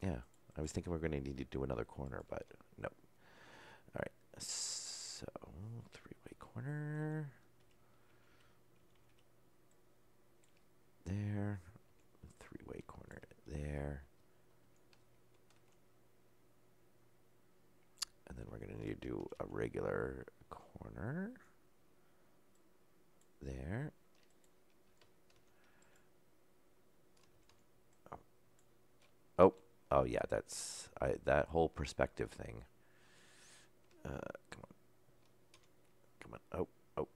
Yeah, I was thinking we're going to need to do another corner, but no. All right, so three-way corner. There, three-way corner there, and then we're going to need to do a regular corner there. Oh yeah, that's that whole perspective thing. Come on. Oh,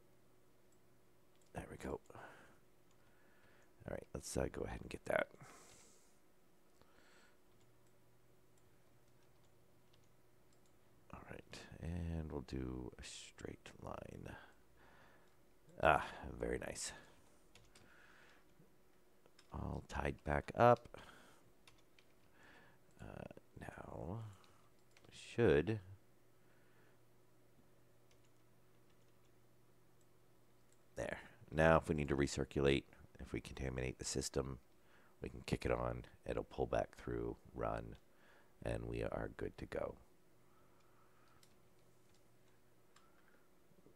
there we go. All right, let's go ahead and get that. All right, and we'll do a straight line. Very nice. All tied back up. Now, should... There. Now, if we need to recirculate, if we contaminate the system, we can kick it on. It'll pull back through, run, and we are good to go.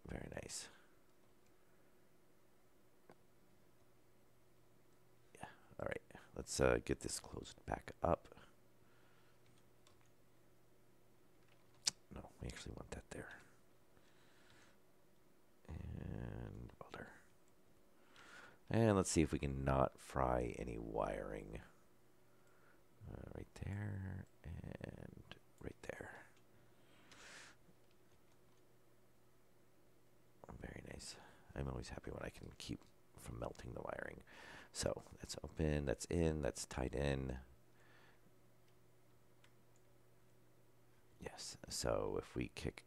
Very nice. Yeah. All right. Let's get this closed back up. No, we actually want that there. And welder. And let's see if we can not fry any wiring. Right there and right there. Very nice. I'm always happy when I can keep from melting the wiring. So that's open, that's in, that's tied in. Yes, so if we kick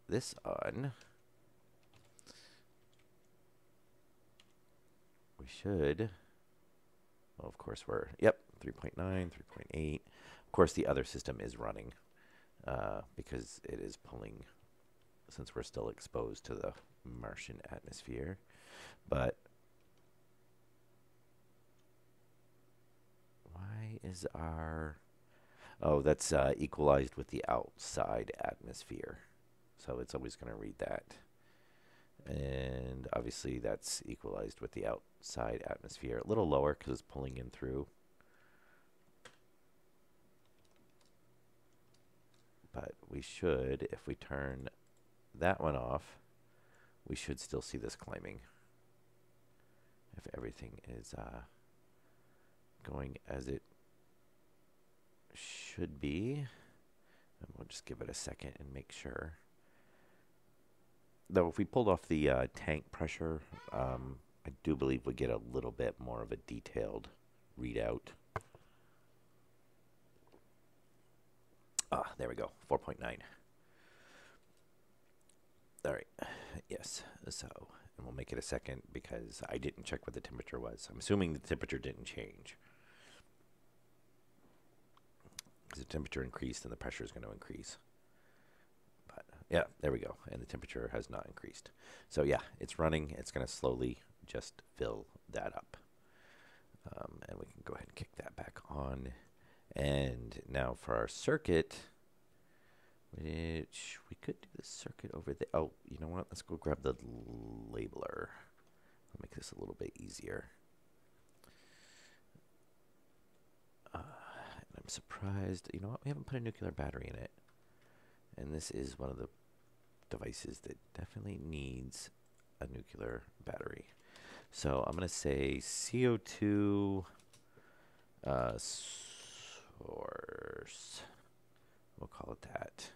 this on, we should, well, of course we're, yep, 3.9, 3.8. course, the other system is running because it is pulling, since we're still exposed to the Martian atmosphere. But why is our... Oh, that's equalized with the outside atmosphere. So it's always going to read that. And obviously that's equalized with the outside atmosphere. A little lower because it's pulling in through. But we should, if we turn that one off, we should still see this climbing. If everything is going as it should be. And we'll just give it a second and make sure. Though if we pulled off the tank pressure, I do believe we get a little bit more of a detailed readout. There we go, 4.9. All right, yes, so, and we'll make it a second because I didn't check what the temperature was. I'm assuming the temperature didn't change. Because the temperature increased, then the pressure is going to increase. But yeah, there we go, and the temperature has not increased. So yeah, it's running. It's going to slowly just fill that up. And we can go ahead and kick that back on. And now for our circuit, which we could do the circuit over there. Oh, you know what? Let's go grab the labeler. I'll make this a little bit easier. And I'm surprised. You know what? We haven't put a nuclear battery in it. And this is one of the devices that definitely needs a nuclear battery. So I'm going to say CO2 source. We'll call it that.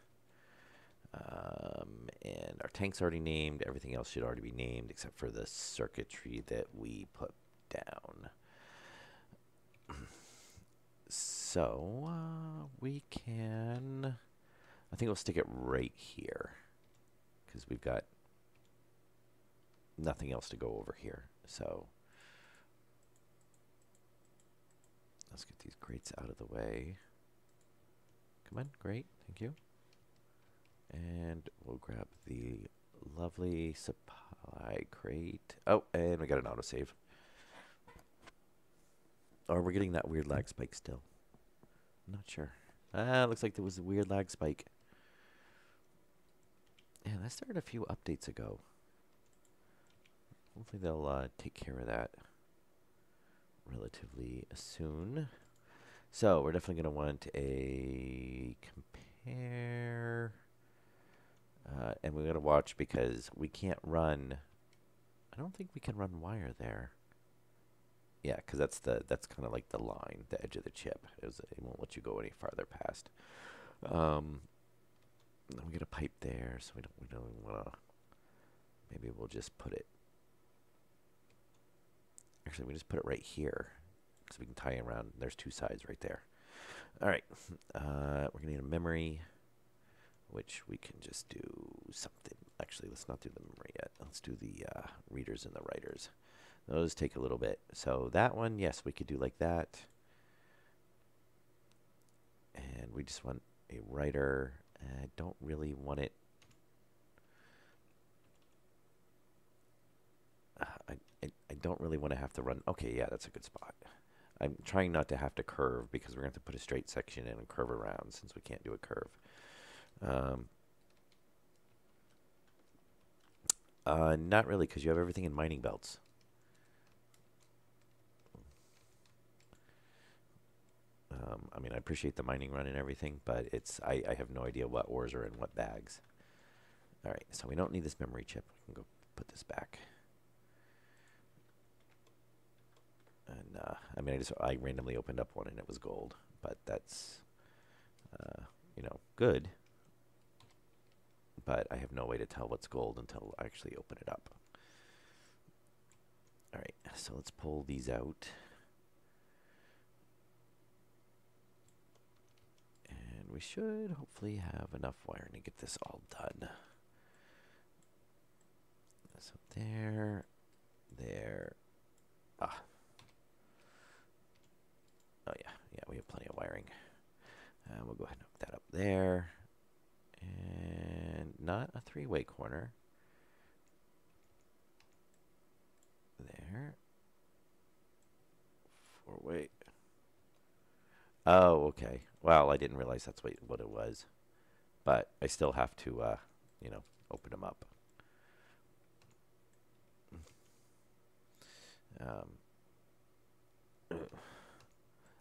And our tank's already named. Everything else should already be named except for the circuitry that we put down. So we can... I think we'll stick it right here because we've got nothing else to go over here. So let's get these grates out of the way. Come on, great, thank you. And we'll grab the lovely supply crate. Oh, and we got an autosave. Or we're getting that weird lag spike still. I'm not sure. Looks like there was a weird lag spike. Yeah, that started a few updates ago. Hopefully they'll take care of that relatively soon. So we're definitely going to want a compare. And we're going to watch because we can't run. I don't think we can run wire there. Yeah, because that's kind of like the line, the edge of the chip. It won't let you go any farther past. We get a pipe there, so we don't want to. Maybe we'll just put it. Actually, we just put it right here, so we can tie it around. There's two sides right there. All right, we're gonna need a memory, which we can just do something. Actually, let's not do the memory yet. Let's do the readers and the writers. Those take a little bit. So that one, yes, we could do like that. And we just want a writer. I don't really want it. I don't really want to have to run. Okay, yeah, that's a good spot. I'm trying not to have to curve because we're going to have to put a straight section in and curve around since we can't do a curve. Not really, because you have everything in mining belts. I mean, I appreciate the mining run and everything, but I have no idea what ores are in what bags. All right, so we don't need this memory chip. We can go put this back. And I mean, I randomly opened up one and it was gold, but that's you know, good. But I have no way to tell what's gold until I actually open it up. All right, so let's pull these out. And we should hopefully have enough wiring to get this all done. So there. Oh yeah, we have plenty of wiring. we'll go ahead and hook that up there. And not a three-way corner. There. Four-way. Oh, okay. Well, I didn't realize that's what it was. But I still have to, open them up.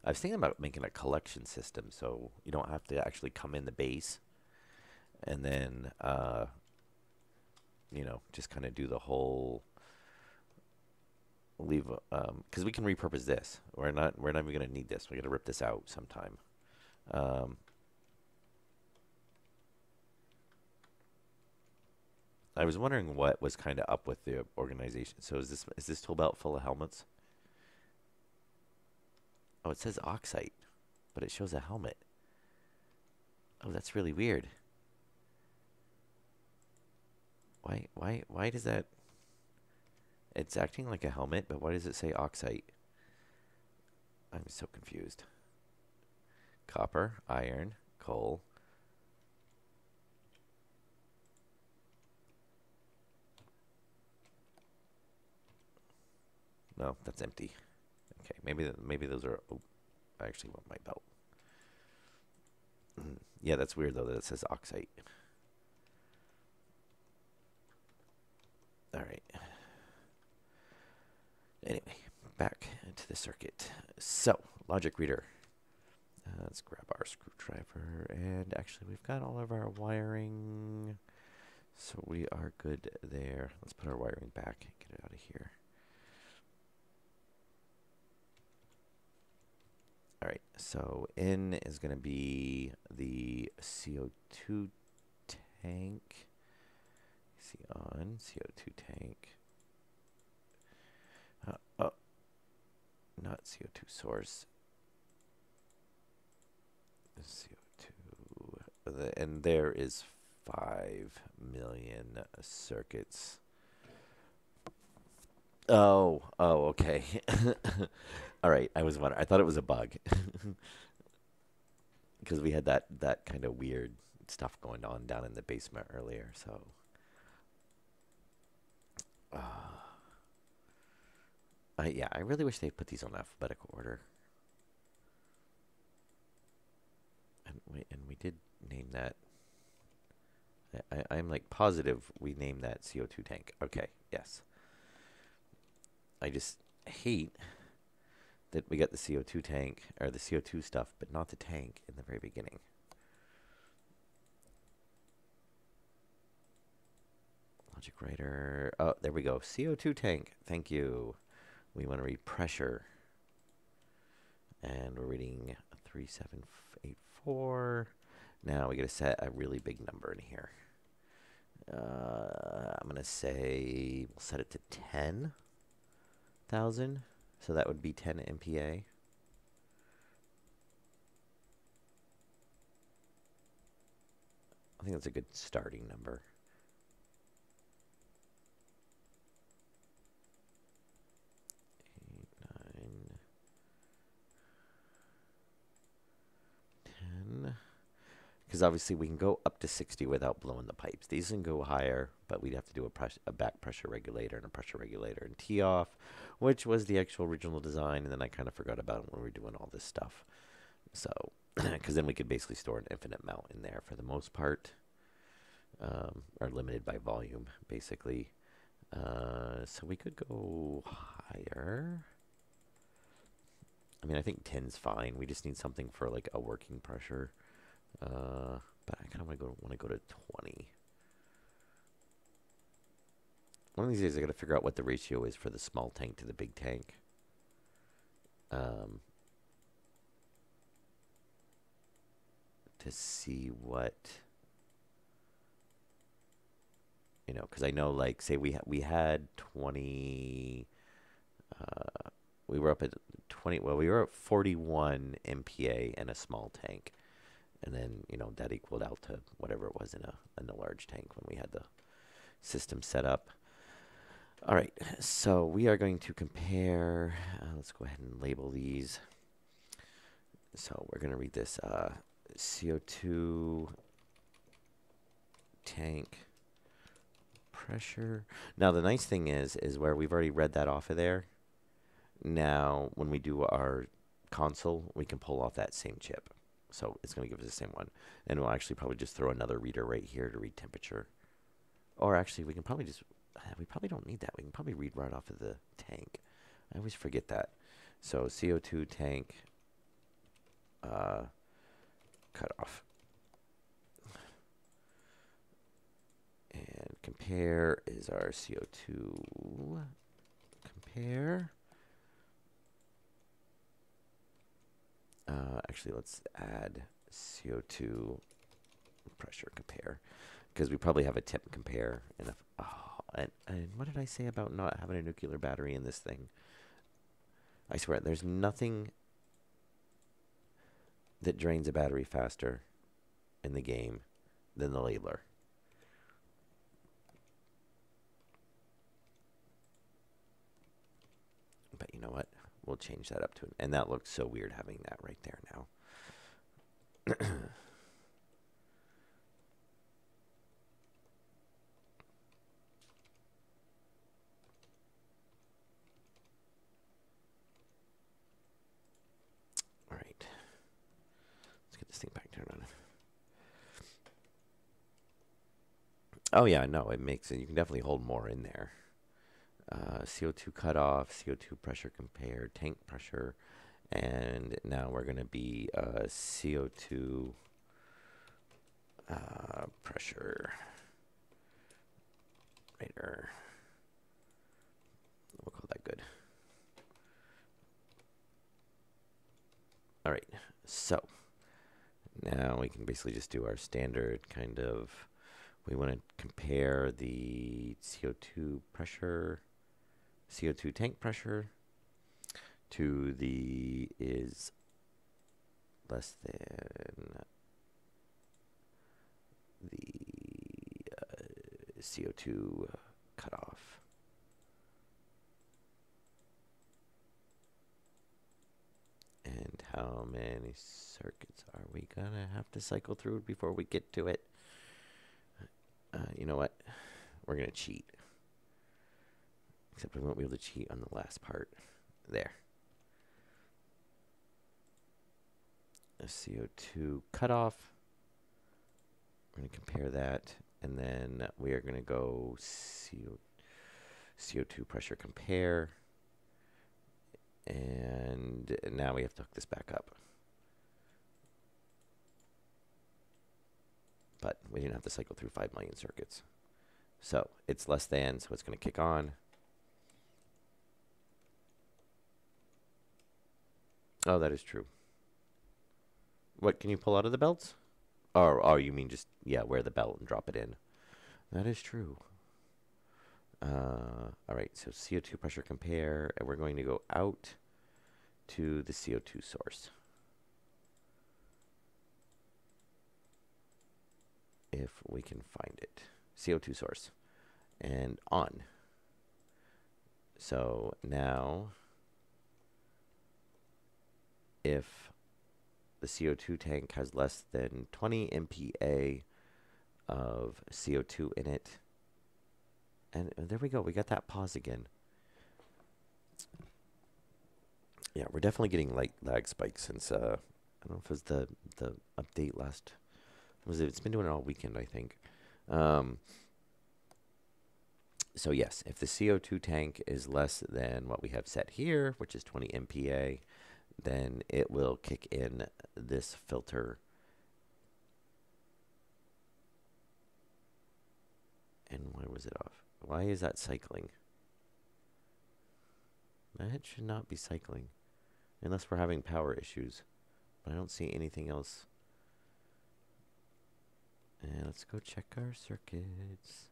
I was thinking about making a collection system so you don't have to actually come in the base and then, just kind of do the whole leave, because we can repurpose this. We're not even going to need this. We're going to rip this out sometime. I was wondering what was kind of up with the organization. So is this tool belt full of helmets? Oh, it says oxite, but it shows a helmet. Oh, that's really weird. Why does that? It's acting like a helmet, but why does it say oxite? I'm so confused. Copper, iron, coal. No, that's empty. Okay, maybe those are. Oh, I actually want my belt. Yeah, that's weird though that it says oxite. All right. Anyway, back into the circuit. So, logic reader. Let's grab our screwdriver, and actually we've got all of our wiring, so we are good there. Let's put our wiring back, get it out of here. All right, so N is going to be the CO2 tank. See on CO2 tank. Oh, not CO2 source. CO2. And there is 5 million circuits. Oh, okay. All right, I was wondering. I thought it was a bug because we had that kind of weird stuff going on down in the basement earlier. So, yeah, I really wish they'd put these on alphabetical order. And we did name that. I'm like positive we named that CO2 tank. Okay, yes. I just hate that we got the CO2 tank, or the CO2 stuff, but not the tank in the very beginning. Logic writer. Oh, there we go. CO2 tank. Thank you. We want to read pressure. And we're reading 3784. Now we got to set a really big number in here. I'm going to say we'll set it to 10,000. So that would be 10 MPa. I think that's a good starting number. Because obviously we can go up to 60 without blowing the pipes. These can go higher, but we'd have to do a back pressure regulator and a pressure regulator and tee off, which was the actual original design, and then I kind of forgot about it when we were doing all this stuff. So, because then we could basically store an infinite amount in there for the most part, or limited by volume, basically. So we could go higher. I mean, I think 10's fine. We just need something for like a working pressure. But I kind of want to go to 20. One of these days I got to figure out what the ratio is for the small tank to the big tank. To see what, because I know, like, say we had 20. We were up at 20. Well, we were at 41 MPa in a small tank. And then, that equaled out to whatever it was in a large tank when we had the system set up. All right, so we are going to compare. Let's go ahead and label these. So we're going to read this CO2 tank pressure. Now the nice thing is where we've already read that off of there. Now when we do our console, we can pull off that same chip. So it's going to give us the same one. And we'll actually probably just throw another reader right here to read temperature. Or actually, we can probably just, we probably don't need that. We can probably read right off of the tank. I always forget that. So CO2 tank cut off. And compare is our CO2 compare. Actually, let's add CO2 pressure compare, because we probably have a temp compare. And what did I say about not having a nuclear battery in this thing? I swear, there's nothing that drains a battery faster in the game than the labeler. But you know what? We'll change that up to and that looks so weird having that right there now. All right. Let's get this thing back turned on. Oh yeah, no, it makes it. You can definitely hold more in there. CO2 cutoff, CO2 pressure compare, tank pressure, and now we're going to be CO2 pressure radar. We'll call that good. All right, so now we can basically just do our standard kind of, we want to compare the CO2 pressure, CO2 tank pressure to the is less than the CO2 cutoff. And how many circuits are we gonna have to cycle through before we get to it? You know what? We're gonna cheat. Except we won't be able to cheat on the last part. There. A CO2 cutoff. We're going to compare that. And then we are going to go CO2 pressure compare. And now we have to hook this back up. But we didn't have to cycle through 5 million circuits. So it's less than, so it's going to kick on. Oh, that is true. What, can you pull out of the belts? Oh, you mean just, yeah, wear the belt and drop it in. That is true. All right, so CO2 pressure compare, and we're going to go out to the CO2 source. If we can find it. CO2 source. And on. So now, if the CO2 tank has less than 20 MPa of CO2 in it, and there we go, we got that pause again. Yeah, we're definitely getting lag spikes since, I don't know if it was the update last, it's been doing it all weekend, I think. So yes, if the CO2 tank is less than what we have set here, which is 20 MPa, then it will kick in this filter. And why was it off? Why is that cycling? That should not be cycling. Unless we're having power issues. But I don't see anything else. And let's go check our circuits.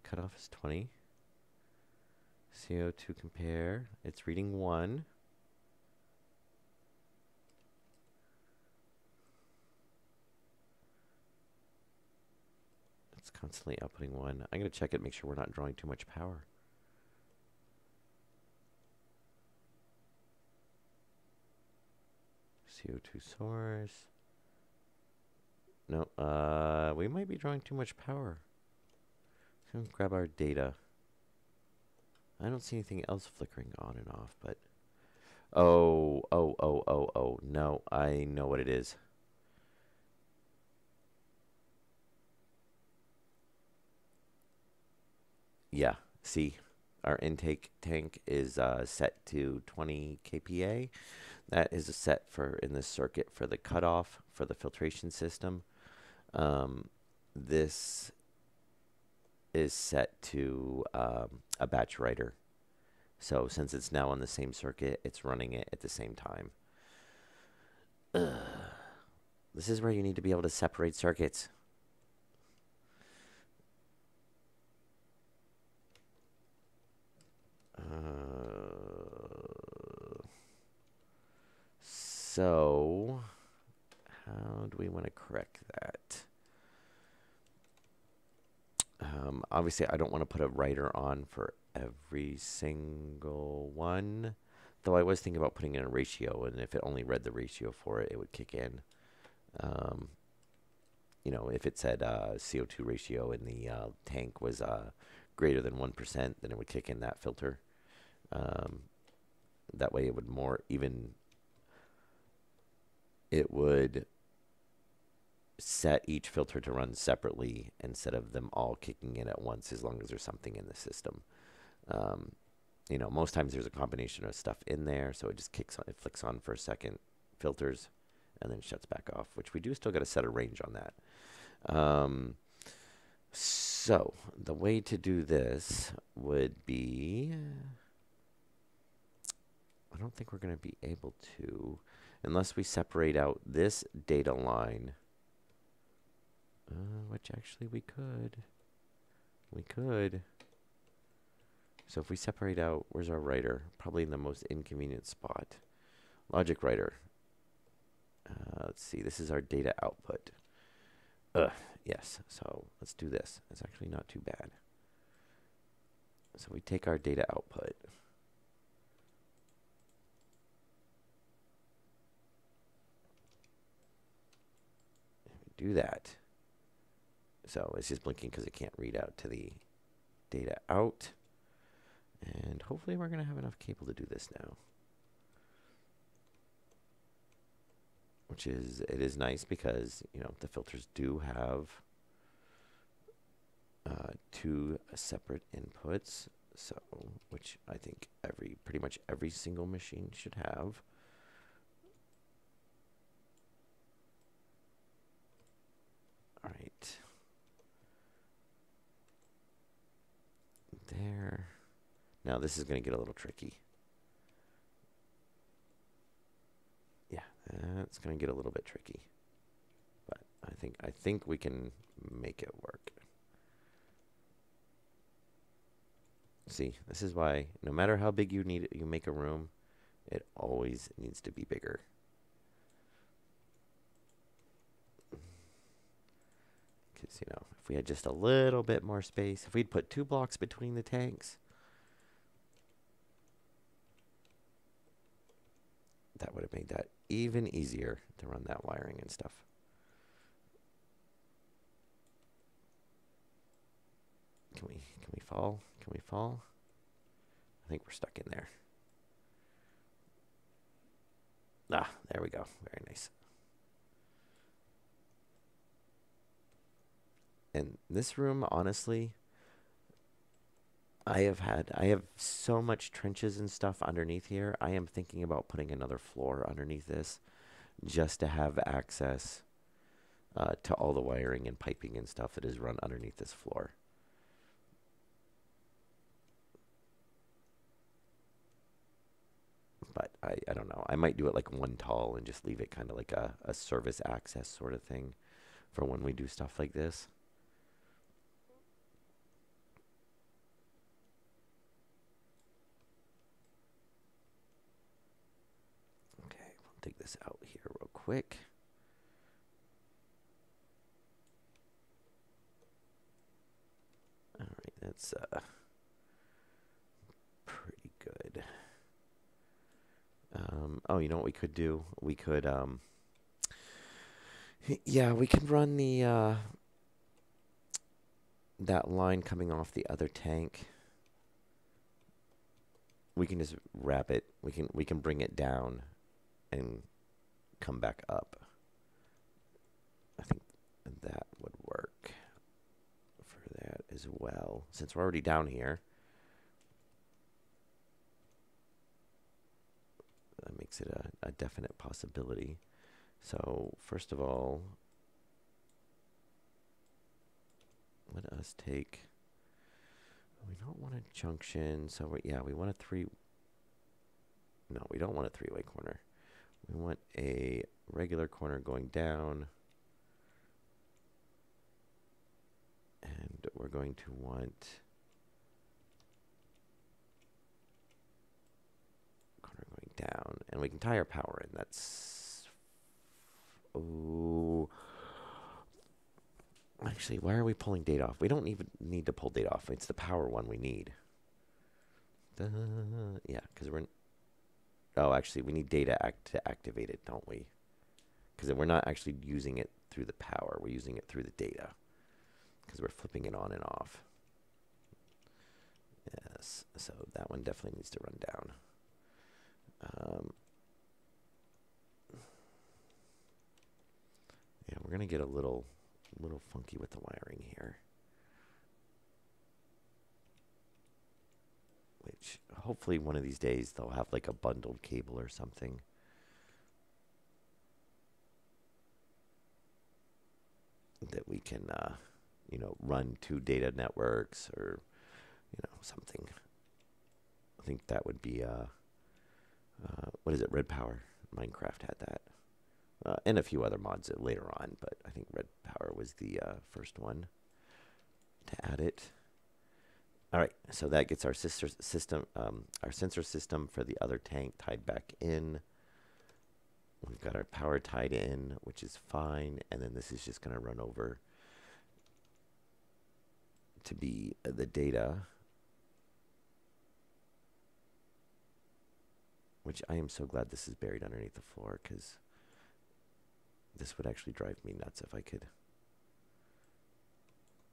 Cutoff is 20. CO2 compare. It's reading 1. It's constantly outputting 1. I'm going to check it, make sure we're not drawing too much power. CO2 source. No, we might be drawing too much power. Let's grab our data. I don't see anything else flickering on and off, but... Oh. No, I know what it is. Yeah, see, our intake tank is set to 20 kPa. That is a set for in this circuit for the cutoff for the filtration system. This is set to a batch writer. So since it's now on the same circuit, it's running it at the same time. This is where you need to be able to separate circuits. So, how do we want to correct that? Obviously, I don't want to put a writer on for every single one. Though I was thinking about putting in a ratio, and if it only read the ratio for it, it would kick in. You know, if it said CO2 ratio in the tank was greater than 1%, then it would kick in that filter. That way it would more even, it would set each filter to run separately instead of them all kicking in at once as long as there's something in the system. You know, most times there's a combination of stuff in there, so it just kicks on, it flicks on for a second, filters, and then shuts back off, which we do still got to set a range on that. So the way to do this would be, I don't think we're going to be able to, unless we separate out this data line, which actually we could. We could. So if we separate out, where's our writer? Probably in the most inconvenient spot. Logic writer. Let's see, this is our data output. Yes, so let's do this. It's actually not too bad. So we take our data output. And we do that. So it's just blinking because it can't read out to the data out. And hopefully we're going to have enough cable to do this now. Which is, it is nice because, you know, the filters do have two separate inputs. So, which I think pretty much every single machine should have. All right. There. Now this is going to get a little tricky. Yeah, that's going to get a little bit tricky. But I think we can make it work. See, this is why no matter how big you make a room, it always needs to be bigger. Because, you know, if we had just a little bit more space, if we'd put 2 blocks between the tanks, that would have made that even easier to run that wiring and stuff. Can we fall? Can we fall? I think we're stuck in there. Ah, there we go. Very nice. And this room, honestly, I have so much trenches and stuff underneath here. I am thinking about putting another floor underneath this just to have access to all the wiring and piping and stuff that is run underneath this floor. But I don't know. I might do it like one tall and just leave it kind of like a service access sort of thing for when we do stuff like this. Okay, we'll take this out here real quick. All right, that's pretty good. Oh, you know what we could do? We could, Yeah, we can run the that line coming off the other tank. We can just wrap it. We can bring it down and come back up. I think that would work for that as well. Since we're already down here, that makes it a definite possibility. So first of all, let us take, we don't want a junction, so we want a no, we don't want a three-way corner. We want a regular corner going down, and we're going to want corner going down, and we can tie our power in. That's, oh, actually, why are we pulling data off? We don't even need to pull data off. It's the power one we need. Yeah, because oh, actually, we need data to activate it, don't we? Because we're not actually using it through the power. We're using it through the data because we're flipping it on and off. Yes, so that one definitely needs to run down. Yeah, we're gonna get a little funky with the wiring here, which hopefully one of these days they'll have like a bundled cable or something. That we can, run two data networks or, something. I think that would be, what is it, Red Power? Minecraft had that. And a few other mods later on, but I think Red Power was the first one to add it. All right, so that gets our our sensor system for the other tank tied back in. We've got our power tied in, which is fine, and then this is just going to run over to be the data, which I am so glad this is buried underneath the floor, because this would actually drive me nuts if I could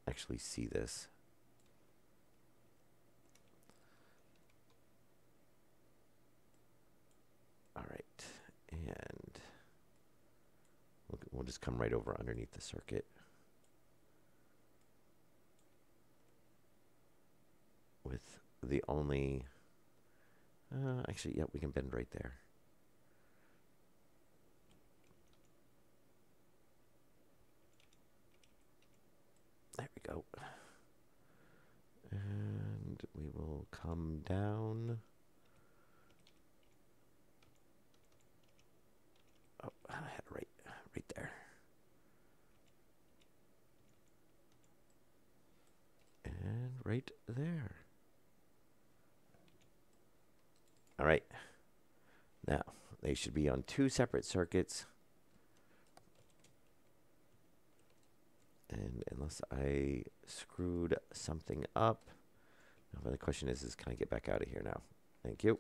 actually see this. All right, and we'll just come right over underneath the circuit. With the only, actually, yeah, we can bend right there. There we go. And we will come down. Oh, I had it right there. And right there. All right. Now, they should be on two separate circuits. And unless I screwed something up. Now, the question is can I get back out of here now? Thank you.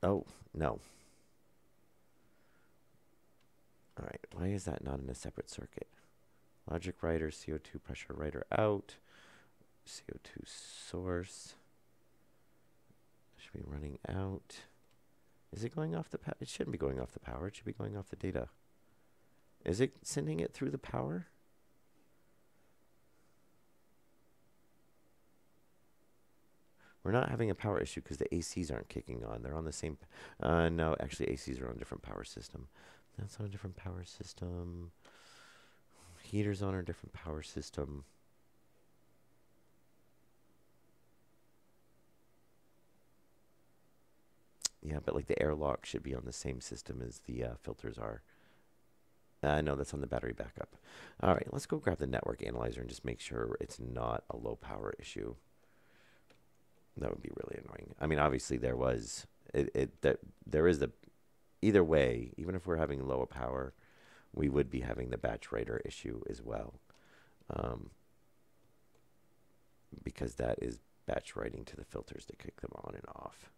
Oh, no. All right, why is that not in a separate circuit? Logic writer, CO2 pressure writer out. CO2 source. Should be running out. Is it going off the power? It shouldn't be going off the power. It should be going off the data. Is it sending it through the power? We're not having a power issue because the ACs aren't kicking on. They're on the same. No, actually, ACs are on a different power system. That's on a different power system. Heater's on a different power system. Yeah, but like the airlock should be on the same system as the filters are. No, that's on the battery backup. All right, let's go grab the network analyzer and just make sure it's not a low power issue. That would be really annoying. I mean, obviously there was there is the either way. Even if we're having lower power, we would be having the batch writer issue as well, because that is batch writing to the filters to kick them on and off.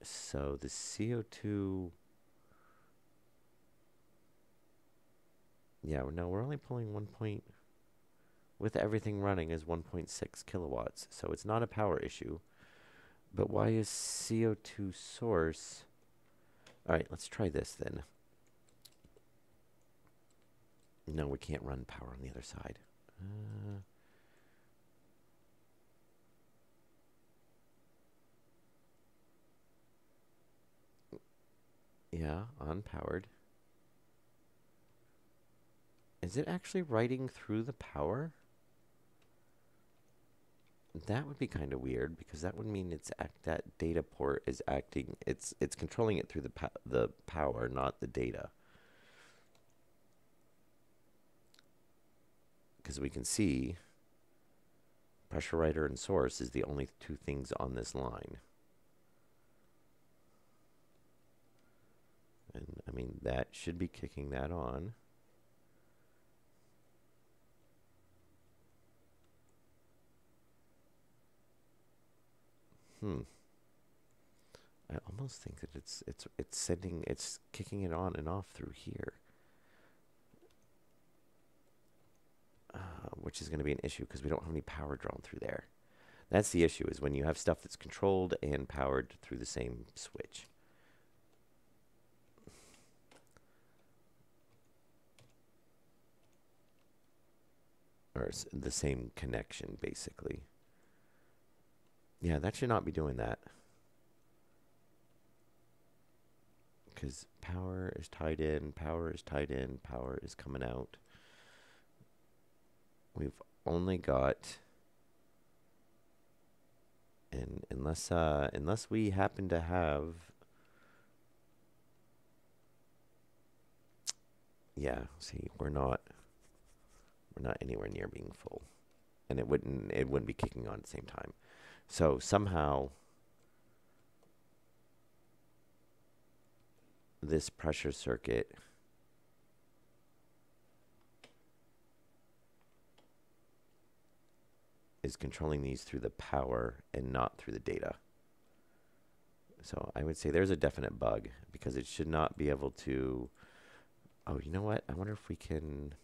So the CO2, yeah, no, we're only pulling with everything running is 1.6 kilowatts. So it's not a power issue. But why is CO2 source? All right, let's try this then. No, we can't run power on the other side. Yeah, unpowered. Is it actually writing through the power? That would be kind of weird because that would mean that data port is acting. It's controlling it through the power, not the data. Because we can see pressure writer and source is the only two things on this line. And I mean, that should be kicking that on. I almost think that it's kicking it on and off through here. Which is going to be an issue because we don't have any power drawn through there. That's the issue, is when you have stuff that's controlled and powered through the same switch. Or the same connection, basically. Yeah, that should not be doing that. Because power is tied in, power is tied in, power is coming out. We've only got... And unless we happen to have... Yeah, see, we're not anywhere near being full. And it wouldn't be kicking on at the same time. So somehow this pressure circuit is controlling these through the power and not through the data. So I would say there's a definite bug because it should not be able to... Oh, you know what? I wonder if we can...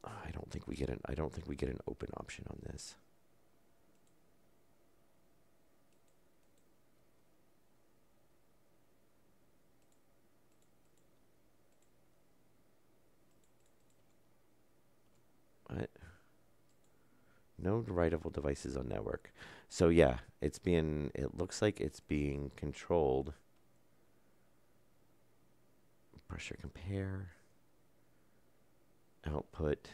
I don't think we get an open option on this. What? No writable devices on network. So yeah, it looks like it's being controlled. Pressure compare. Output.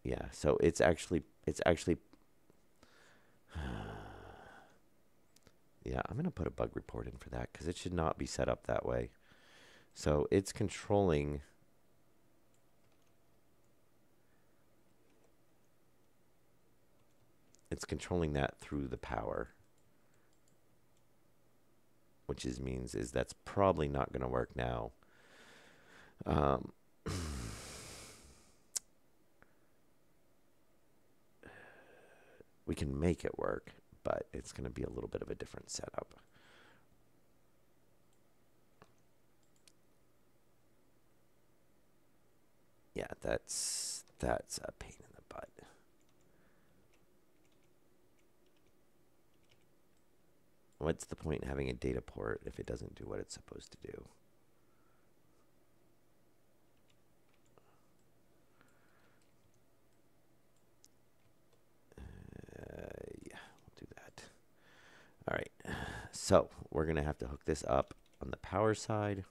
Yeah, so it's actually yeah, I'm going to put a bug report in for that because it should not be set up that way. So it's controlling that through the power, which means that's probably not going to work now. We can make it work, but it's going to be a little bit of a different setup. Yeah, that's a pain in the butt. What's the point in having a data port if it doesn't do what it's supposed to do? Yeah, we'll do that. All right, so we're going to have to hook this up on the power side.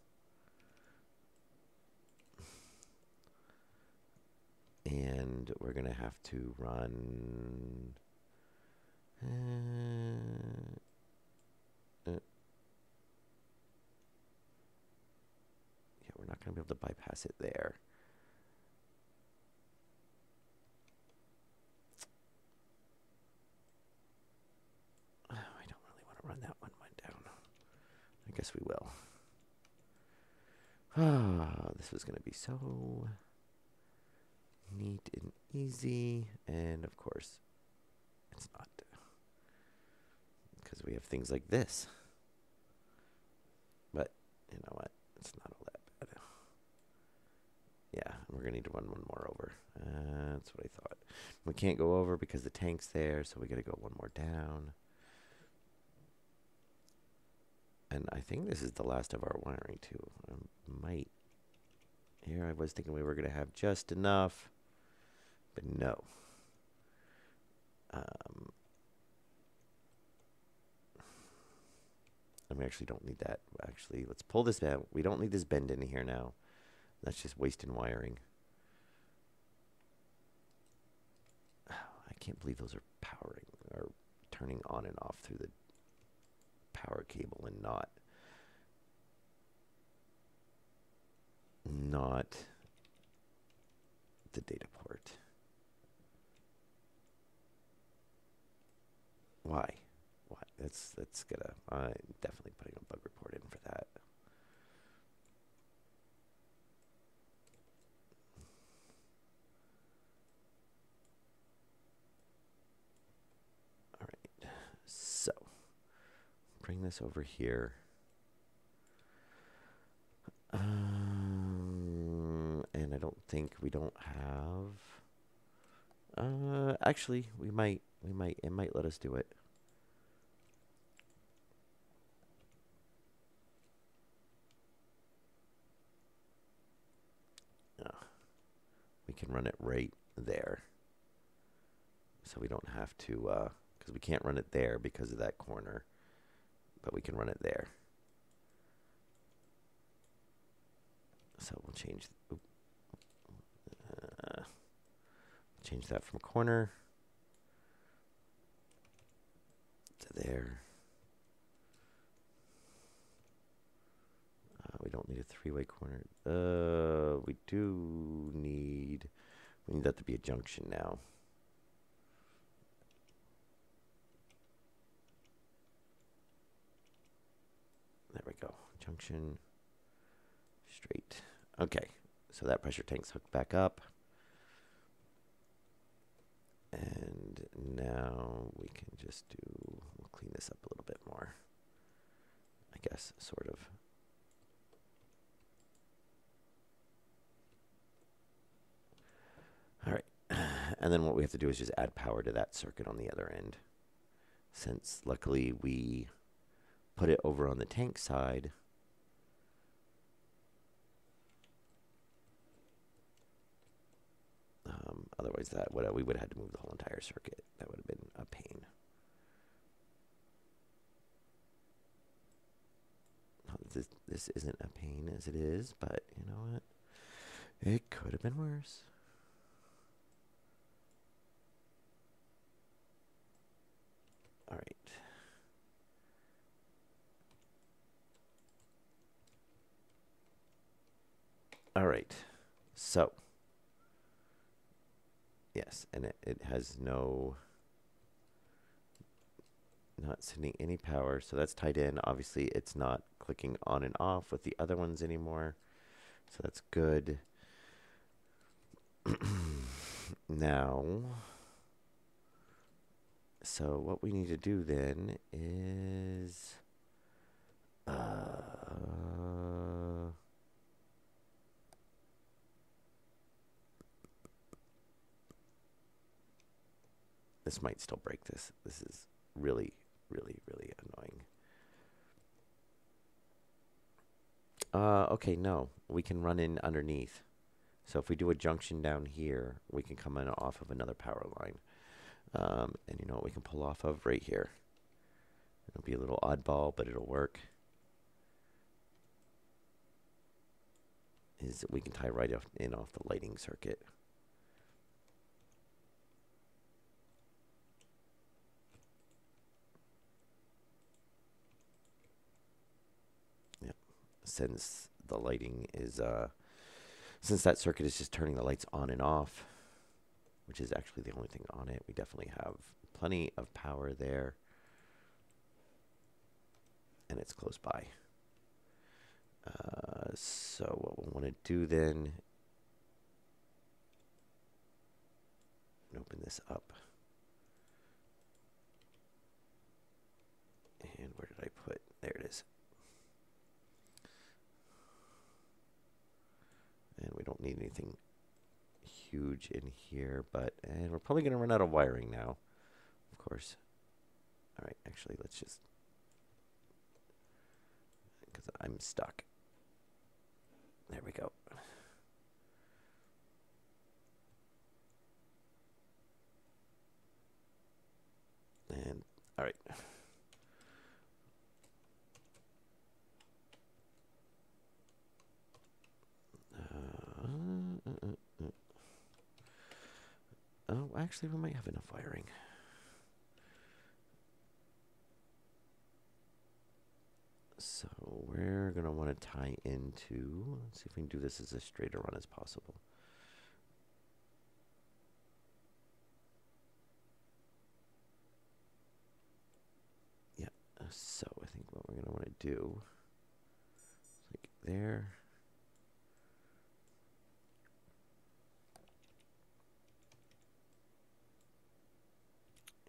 And we're going to have to run... yeah, we're not going to be able to bypass it there. I don't really want to run that one down. I guess we will. Ah, this was going to be so neat and easy, and of course it's not, because we have things like this. But you know what? It's not all that bad. Yeah, we're gonna need to run one more over. That's what I thought. We can't go over because the tank's there, so we gotta go one more down. And I think this is the last of our wiring too. Here I was thinking we were gonna have just enough, but no. And we actually don't need that. Actually, let's pull this out. We don't need this bend in here now. That's just wasting wiring. I can't believe those are powering or turning on and off through the power cable and not the data port. Why? That's gonna. I'm definitely putting a bug report in for that. All right. So bring this over here. And I don't think we don't have. Actually, we might. It might let us do it. We can run it right there. So we don't have to, because we can't run it there because of that corner. But we can run it there. So we'll change that from corner to there. We don't need a three-way corner. We need that to be a junction now. There we go. Junction. Straight. Okay. So that pressure tank's hooked back up. And now we can just we'll clean this up a little bit more. I guess, sort of. All right. And then what we have to do is just add power to that circuit on the other end. Since luckily we put it over on the tank side. Otherwise, we would have had to move the whole entire circuit. That would have been a pain. This isn't a pain as it is, but you know what? It could have been worse. All right. All right. So. Yes, and it has not sending any power, so that's tied in. Obviously, it's not clicking on and off with the other ones anymore, so that's good. Now, so what we need to do then is this might still break this. This is really, really, really annoying. Okay, no. We can run in underneath. So if we do a junction down here, we can come in off of another power line. And you know what we can pull off of right here. It'll be a little oddball, but it'll work. Is we can tie right off the lighting circuit. Since the lighting is since that circuit is just turning the lights on and off, which is actually the only thing on it, we definitely have plenty of power there, and it's close by. So what we'll want to do then open this up. And where did I put? There it is. And we don't need anything huge in here, and we're probably going to run out of wiring now, of course. All right, actually, let's just, because I'm stuck. There we go. And, all right. Oh, actually, we might have enough wiring. So we're going to want to tie into, let's see if we can do this as straight a run as possible. Yeah, so I think what we're going to want to do, like there.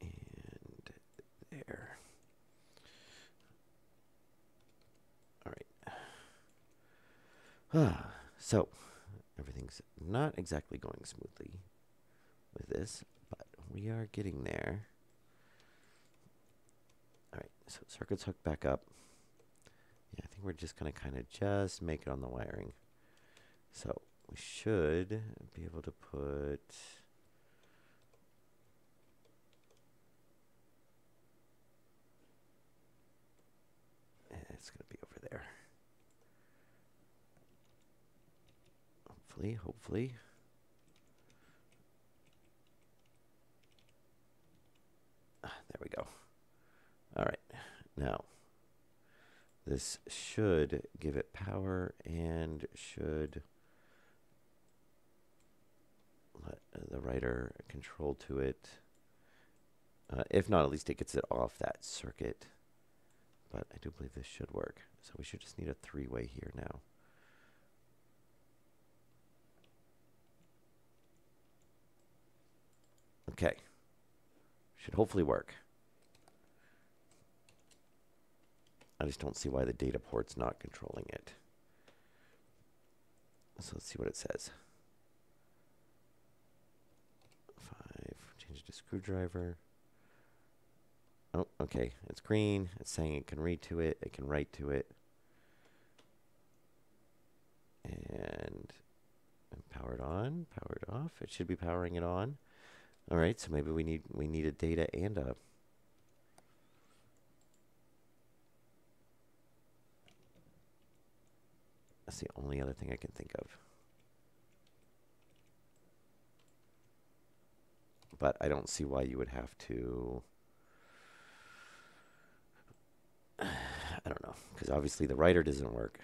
And there. All right. So everything's not exactly going smoothly with this, but we are getting there. All right, so circuit's hooked back up. Yeah, I think we're just going to kind of just make it on the wiring. So we should be able to put... It's going to be over there. Hopefully. There we go. All right, now this should give it power and should let the writer control to it. If not, at least it gets it off that circuit. But I do believe this should work. So we should just need a three-way here now. Okay. Should hopefully work. I just don't see why the data port's not controlling it. So let's see what it says. 5, change it to screwdriver. Oh, okay, it's green. It's saying it can read to it, it can write to it. And powered on, powered off. It should be powering it on. All right, so maybe we need a data and a... That's the only other thing I can think of. But I don't see why you would have to... I don't know, because obviously the writer doesn't work.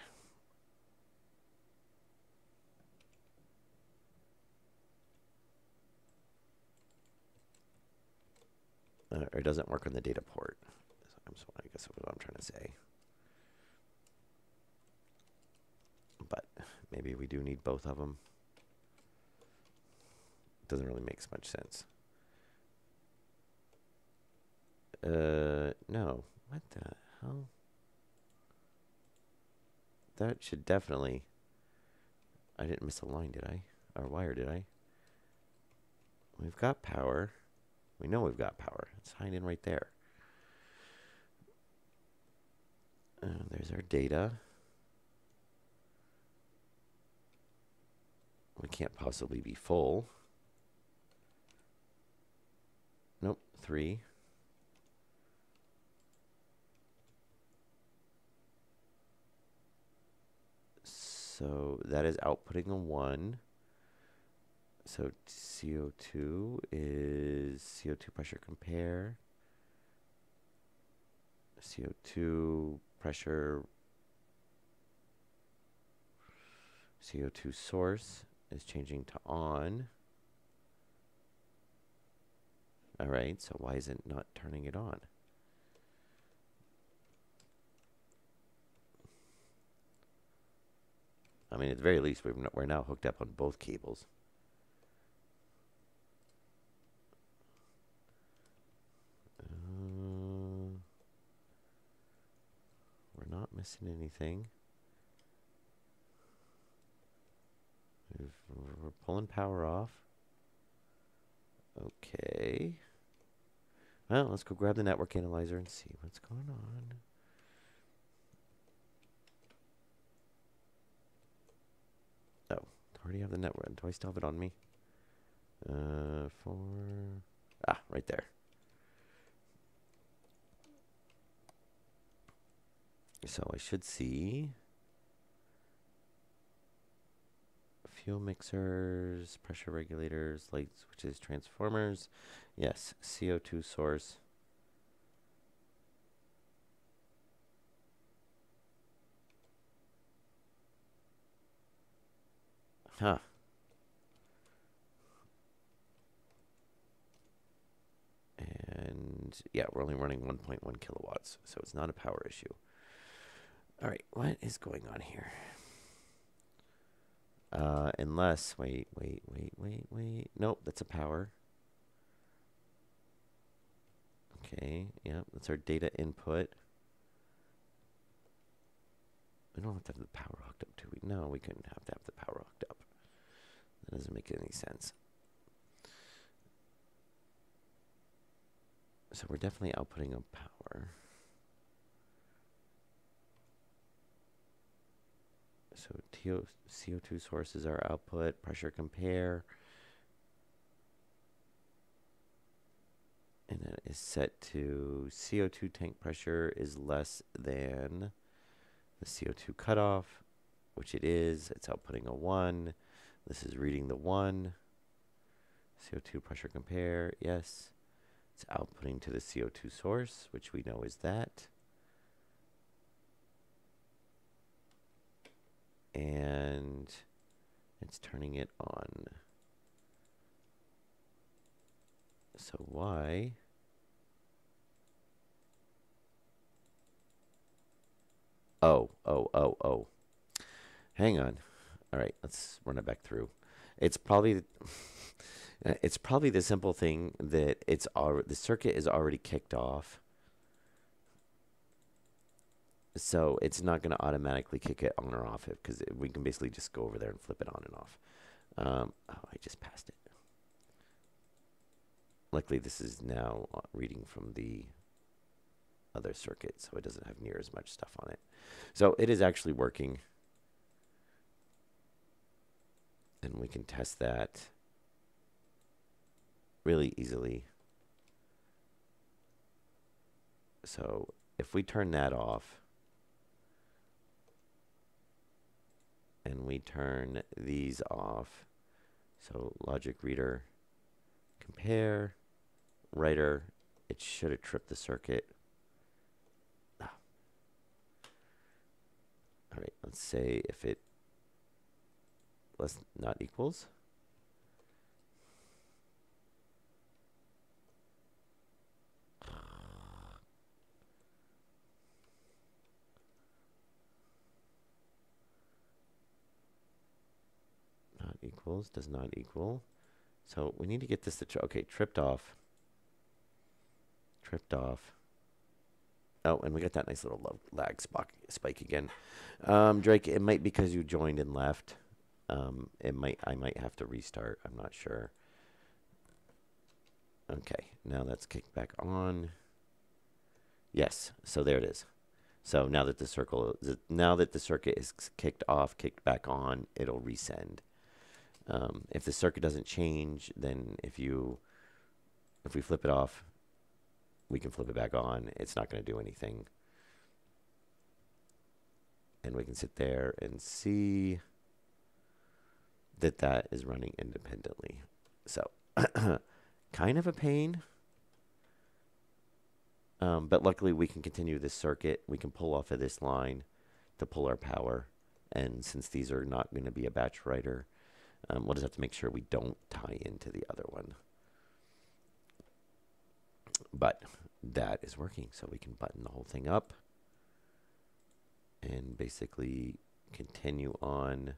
Or it doesn't work on the data port. I guess that's what I'm trying to say. But maybe we do need both of them. It doesn't really make much sense. No. What the hell? That should definitely... I didn't miss a line, did I? Or wire, did I? We've got power. We know we've got power. It's signed in right there. There's our data. We can't possibly be full. Nope, 3. So that is outputting a 1. So CO2 is CO2 pressure compare. CO2 pressure, CO2 source is changing to on. All right, so why is it not turning it on? I mean, at the very least, we're now hooked up on both cables. missing anything. We're pulling power off. Okay. Well, let's go grab the network analyzer and see what's going on. Oh, already have the network. Do I still have it on me? Right there. So I should see fuel mixers, pressure regulators, light switches, transformers. Yes, CO2 source. Huh. And yeah, we're only running 1.1 kilowatts, so it's not a power issue. All right, what is going on here? Unless, wait. Nope, that's a power. Okay, yeah, that's our data input. We don't have to have the power hooked up, do we? No, we couldn't have to have the power hooked up. That doesn't make any sense. So we're definitely outputting a power. So CO2 source is our output. Pressure compare. And that is set to CO2 tank pressure is less than the CO2 cutoff, which it is. It's outputting a 1. This is reading the 1. CO2 pressure compare, yes. It's outputting to the CO2 source, which we know is that. And it's turning it on. So why? Oh. Hang on. All right, let's run it back through. It's probably the simple thing that the circuit is already kicked off. So it's not going to automatically kick it on or off it because we can basically just go over there and flip it on and off. I just passed it. Luckily, this is now reading from the other circuit, so it doesn't have near as much stuff on it. So it is actually working. And we can test that really easily. So if we turn that off, and we turn these off, so logic reader, compare, writer, it should have tripped the circuit. All right, let's say if it less not equals. Not equals, does not equal. So we need to get this to, okay, tripped off. Oh, and we got that nice little lag spike again. Drake, it might be because you joined and left. I might have to restart. I'm not sure. Okay, now that's kicked back on. Yes, so there it is. So now that the circuit is kicked off, kicked back on, it'll resend. If the circuit doesn't change, then if we flip it off, we can flip it back on. It's not going to do anything. And we can sit there and see that that is running independently. So kind of a pain. But luckily we can continue this circuit. We can pull off of this line to pull our power. And since these are not going to be a batch writer, we'll just have to make sure we don't tie into the other one. But that is working. So we can button the whole thing up and basically continue on,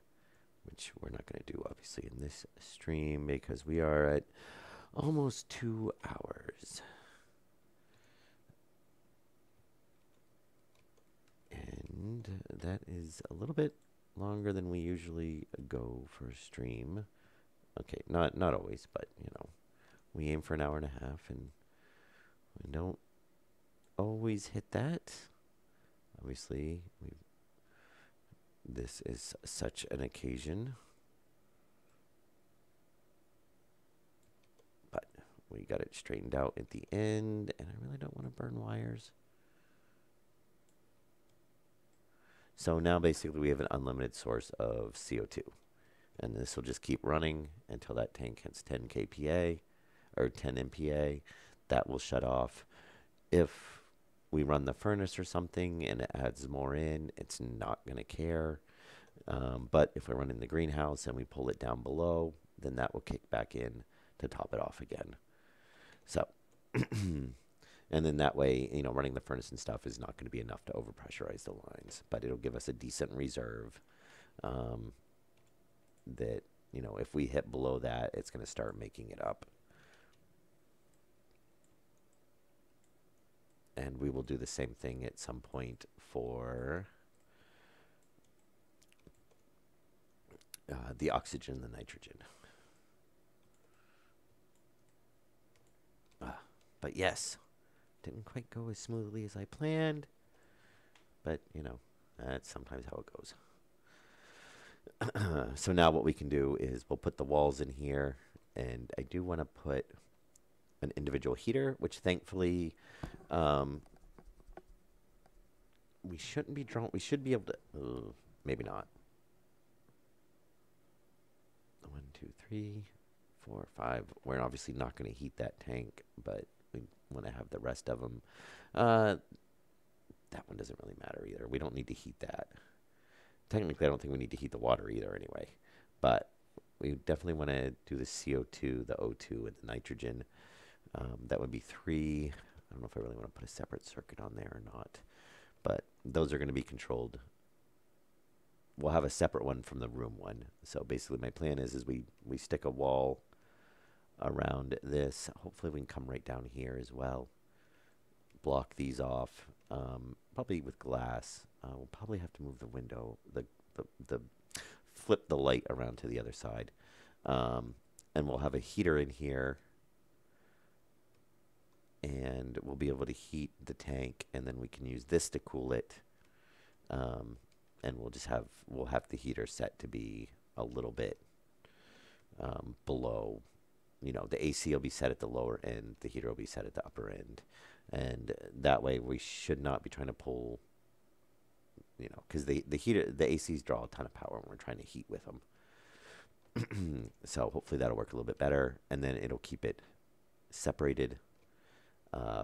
which we're not going to do obviously in this stream because we are at almost 2 hours. And And that is a little bit longer than we usually go for a stream. Okay, not always, but you know, we aim for an hour and a half, and we don't always hit that. Obviously, this is such an occasion, but we got it straightened out at the end, and I really don't want to burn wires. So now basically we have an unlimited source of CO2, and this will just keep running until that tank hits 10 kPa or 10 MPa. That will shut off. If we run the furnace or something and it adds more in, it's not going to care. But if we're running the greenhouse and we pull it down below, then that will kick back in to top it off again. So, and then that way, you know, running the furnace and stuff is not going to be enough to overpressurize the lines, but it'll give us a decent reserve that, you know, if we hit below that, it's going to start making it up. And we will do the same thing at some point for the oxygen and the nitrogen. But yes, didn't quite go as smoothly as I planned. But, you know, that's sometimes how it goes. So now what we can do is we'll put the walls in here. And I do want to put an individual heater, which thankfully we shouldn't be drawn. We should be able to, maybe not. 1, 2, 3, 4, 5. We're obviously not going to heat that tank, but we want to have the rest of them. That one doesn't really matter either. We don't need to heat that. Technically, I don't think we need to heat the water either anyway. But we definitely want to do the CO2, the O2, and the nitrogen. That would be 3. I don't know if I really want to put a separate circuit on there or not. But those are going to be controlled. We'll have a separate one from the room one. So basically my plan is we stick a wall around this. Hopefully we can come right down here as well. Block these off, probably with glass. We'll probably have to move the window, the flip the light around to the other side. And we'll have a heater in here. And we'll be able to heat the tank, and then we can use this to cool it. And we'll have the heater set to be a little bit below. You know, the AC will be set at the lower end, the heater will be set at the upper end, and that way we should not be trying to pull. You know, because the ACs draw a ton of power when we're trying to heat with them. So hopefully that'll work a little bit better, and then it'll keep it separated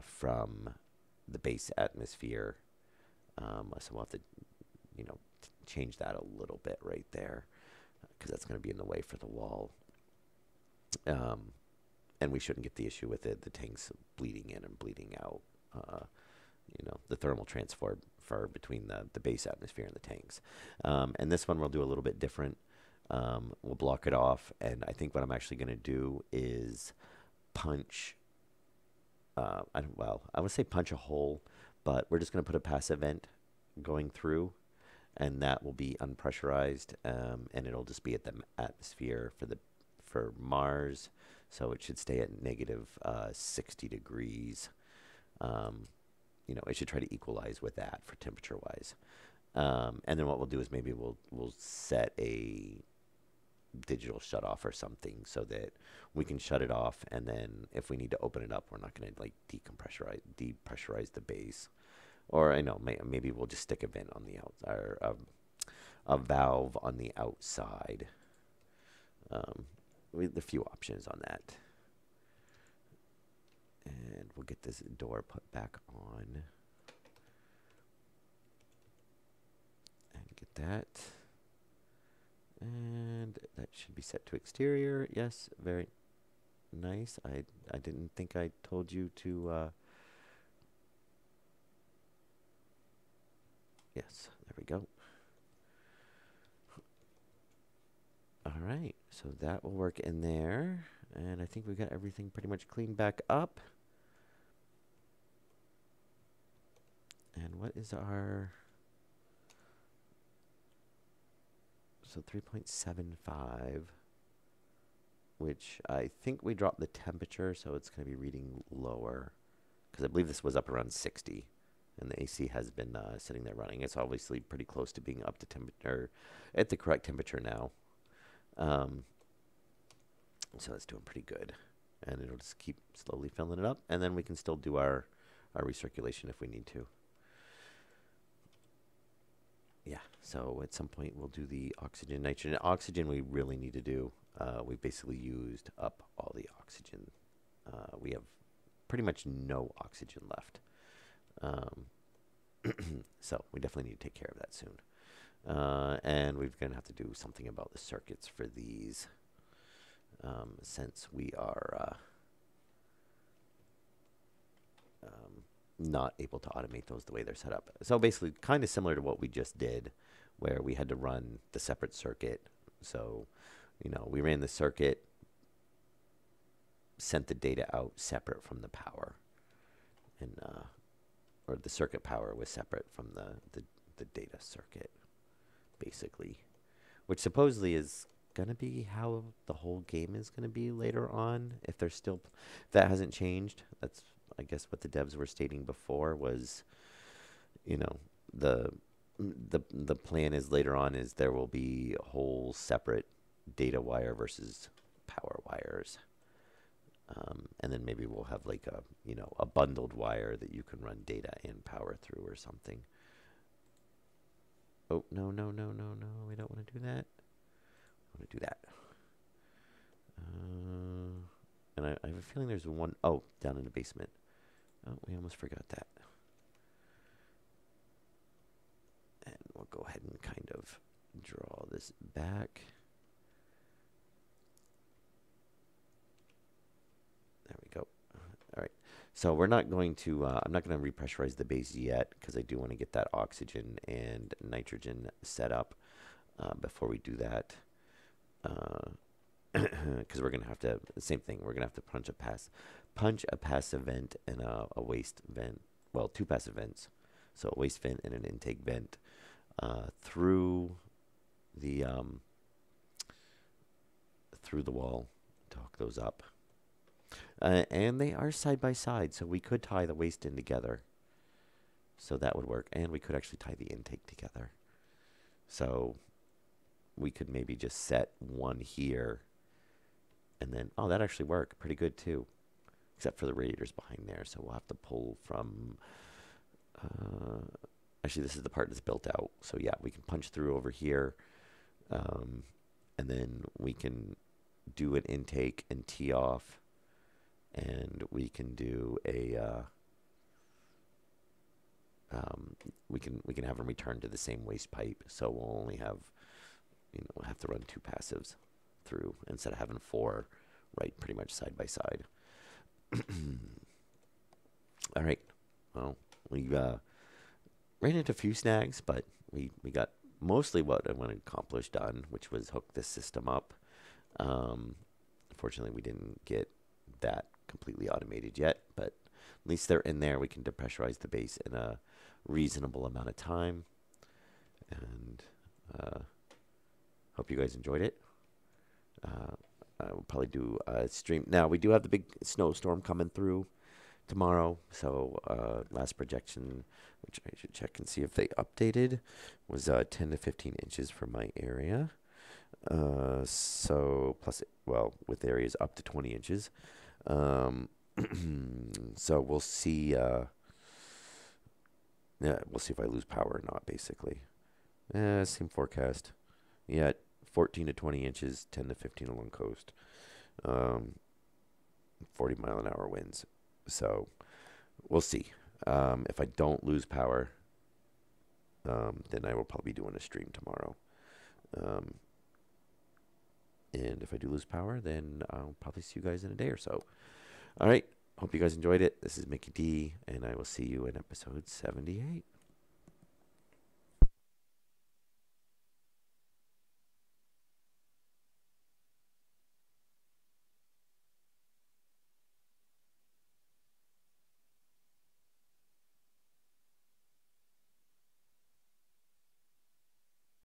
from the base atmosphere. So we'll have to, you know, change that a little bit right there, because that's going to be in the way for the wall. And we shouldn't get the issue with it, the tanks bleeding in and bleeding out. You know, the thermal transfer between the base atmosphere and the tanks. And this one we'll do a little bit different. We'll block it off, and I think what I'm actually going to do is punch. I would say punch a hole, but we're just going to put a passive vent going through, and that will be unpressurized, and it'll just be at the atmosphere for Mars, so it should stay at negative 60 degrees. You know, it should try to equalize with that for temperature wise. And then what we'll do is maybe we'll set a digital shut off or something so that we can shut it off, and then if we need to open it up, we're not going to like depressurize the base. Or I know maybe we'll just stick a vent on the outside, or a valve on the outside. With a few options on that. And we'll get this door put back on. And get that. And that should be set to exterior. Yes, very nice. I didn't think I told you to... Yes, there we go. All right, so that will work in there. And I think we got everything pretty much cleaned back up. And what is our... So 3.75, which I think we dropped the temperature, so it's going to be reading lower. Because I believe this was up around 60, and the AC has been sitting there running. It's obviously pretty close to being up to temperature, at the correct temperature now. So it's doing pretty good. And it'll just keep slowly filling it up, and then we can still do our recirculation if we need to. Yeah, so at some point we'll do the oxygen, nitrogen. Oxygen we really need to do. We basically used up all the oxygen. We have pretty much no oxygen left. So we definitely need to take care of that soon. And we're going to have to do something about the circuits for these, since we are not able to automate those the way they're set up. So basically kind of similar to what we just did, where we had to run the separate circuit. So, we ran the circuit, sent the data out separate from the power, and or the circuit power was separate from the data circuit, basically, which supposedly is gonna be how the whole game is gonna be later on. If that hasn't changed, that's I guess what the devs were stating before was, the plan is later on is there will be a whole separate data wire versus power wires. And then maybe we'll have like a bundled wire that you can run data and power through or something. Oh, no, no, no, no, no. We don't want to do that. I want to do that. And I have a feeling there's one, down in the basement. Oh, we almost forgot that. And we'll go ahead and kind of draw this back. There we go. All right. So we're not going to, I'm not going to repressurize the base yet because I do want to get that oxygen and nitrogen set up before we do that. Because we're going to have to, the same thing, we're going to have to punch a passive vent and a waste vent. Well, two passive vents. So a waste vent and an intake vent through the wall to hook those up. And they are side by side, so we could tie the waste in together. So that would work. And we could actually tie the intake together. So we could maybe just set one here. And then, that actually worked pretty good too. Except for the radiators behind there. So we'll have to pull from... actually, this is the part that's built out. So yeah, we can punch through over here. And then we can do an intake and tee off. And we can do a we can have them return to the same waste pipe. So we'll only have we'll have to run two passives through instead of having four, right? Pretty much side by side. All right. Well, we ran into a few snags, but we got mostly what I wanted to accomplish done, which was hook this system up. Unfortunately, we didn't get that completely automated yet, but at least they're in there. We can depressurize the base in a reasonable amount of time, and hope you guys enjoyed it. I will probably do a stream. Now, we do have the big snowstorm coming through tomorrow, so last projection, which I should check and see if they updated, was 10 to 15 inches for my area. So plus, with areas up to 20 inches. So we'll see. Yeah, we'll see if I lose power or not. Basically, same forecast. Yeah, 14 to 20 inches, 10 to 15 along coast. 40-mile-an-hour winds. So we'll see. If I don't lose power, then I will probably be doing a stream tomorrow. And if I do lose power, then I'll probably see you guys in a day or so. All right. Hope you guys enjoyed it. This is Mickey D, and I will see you in episode 78.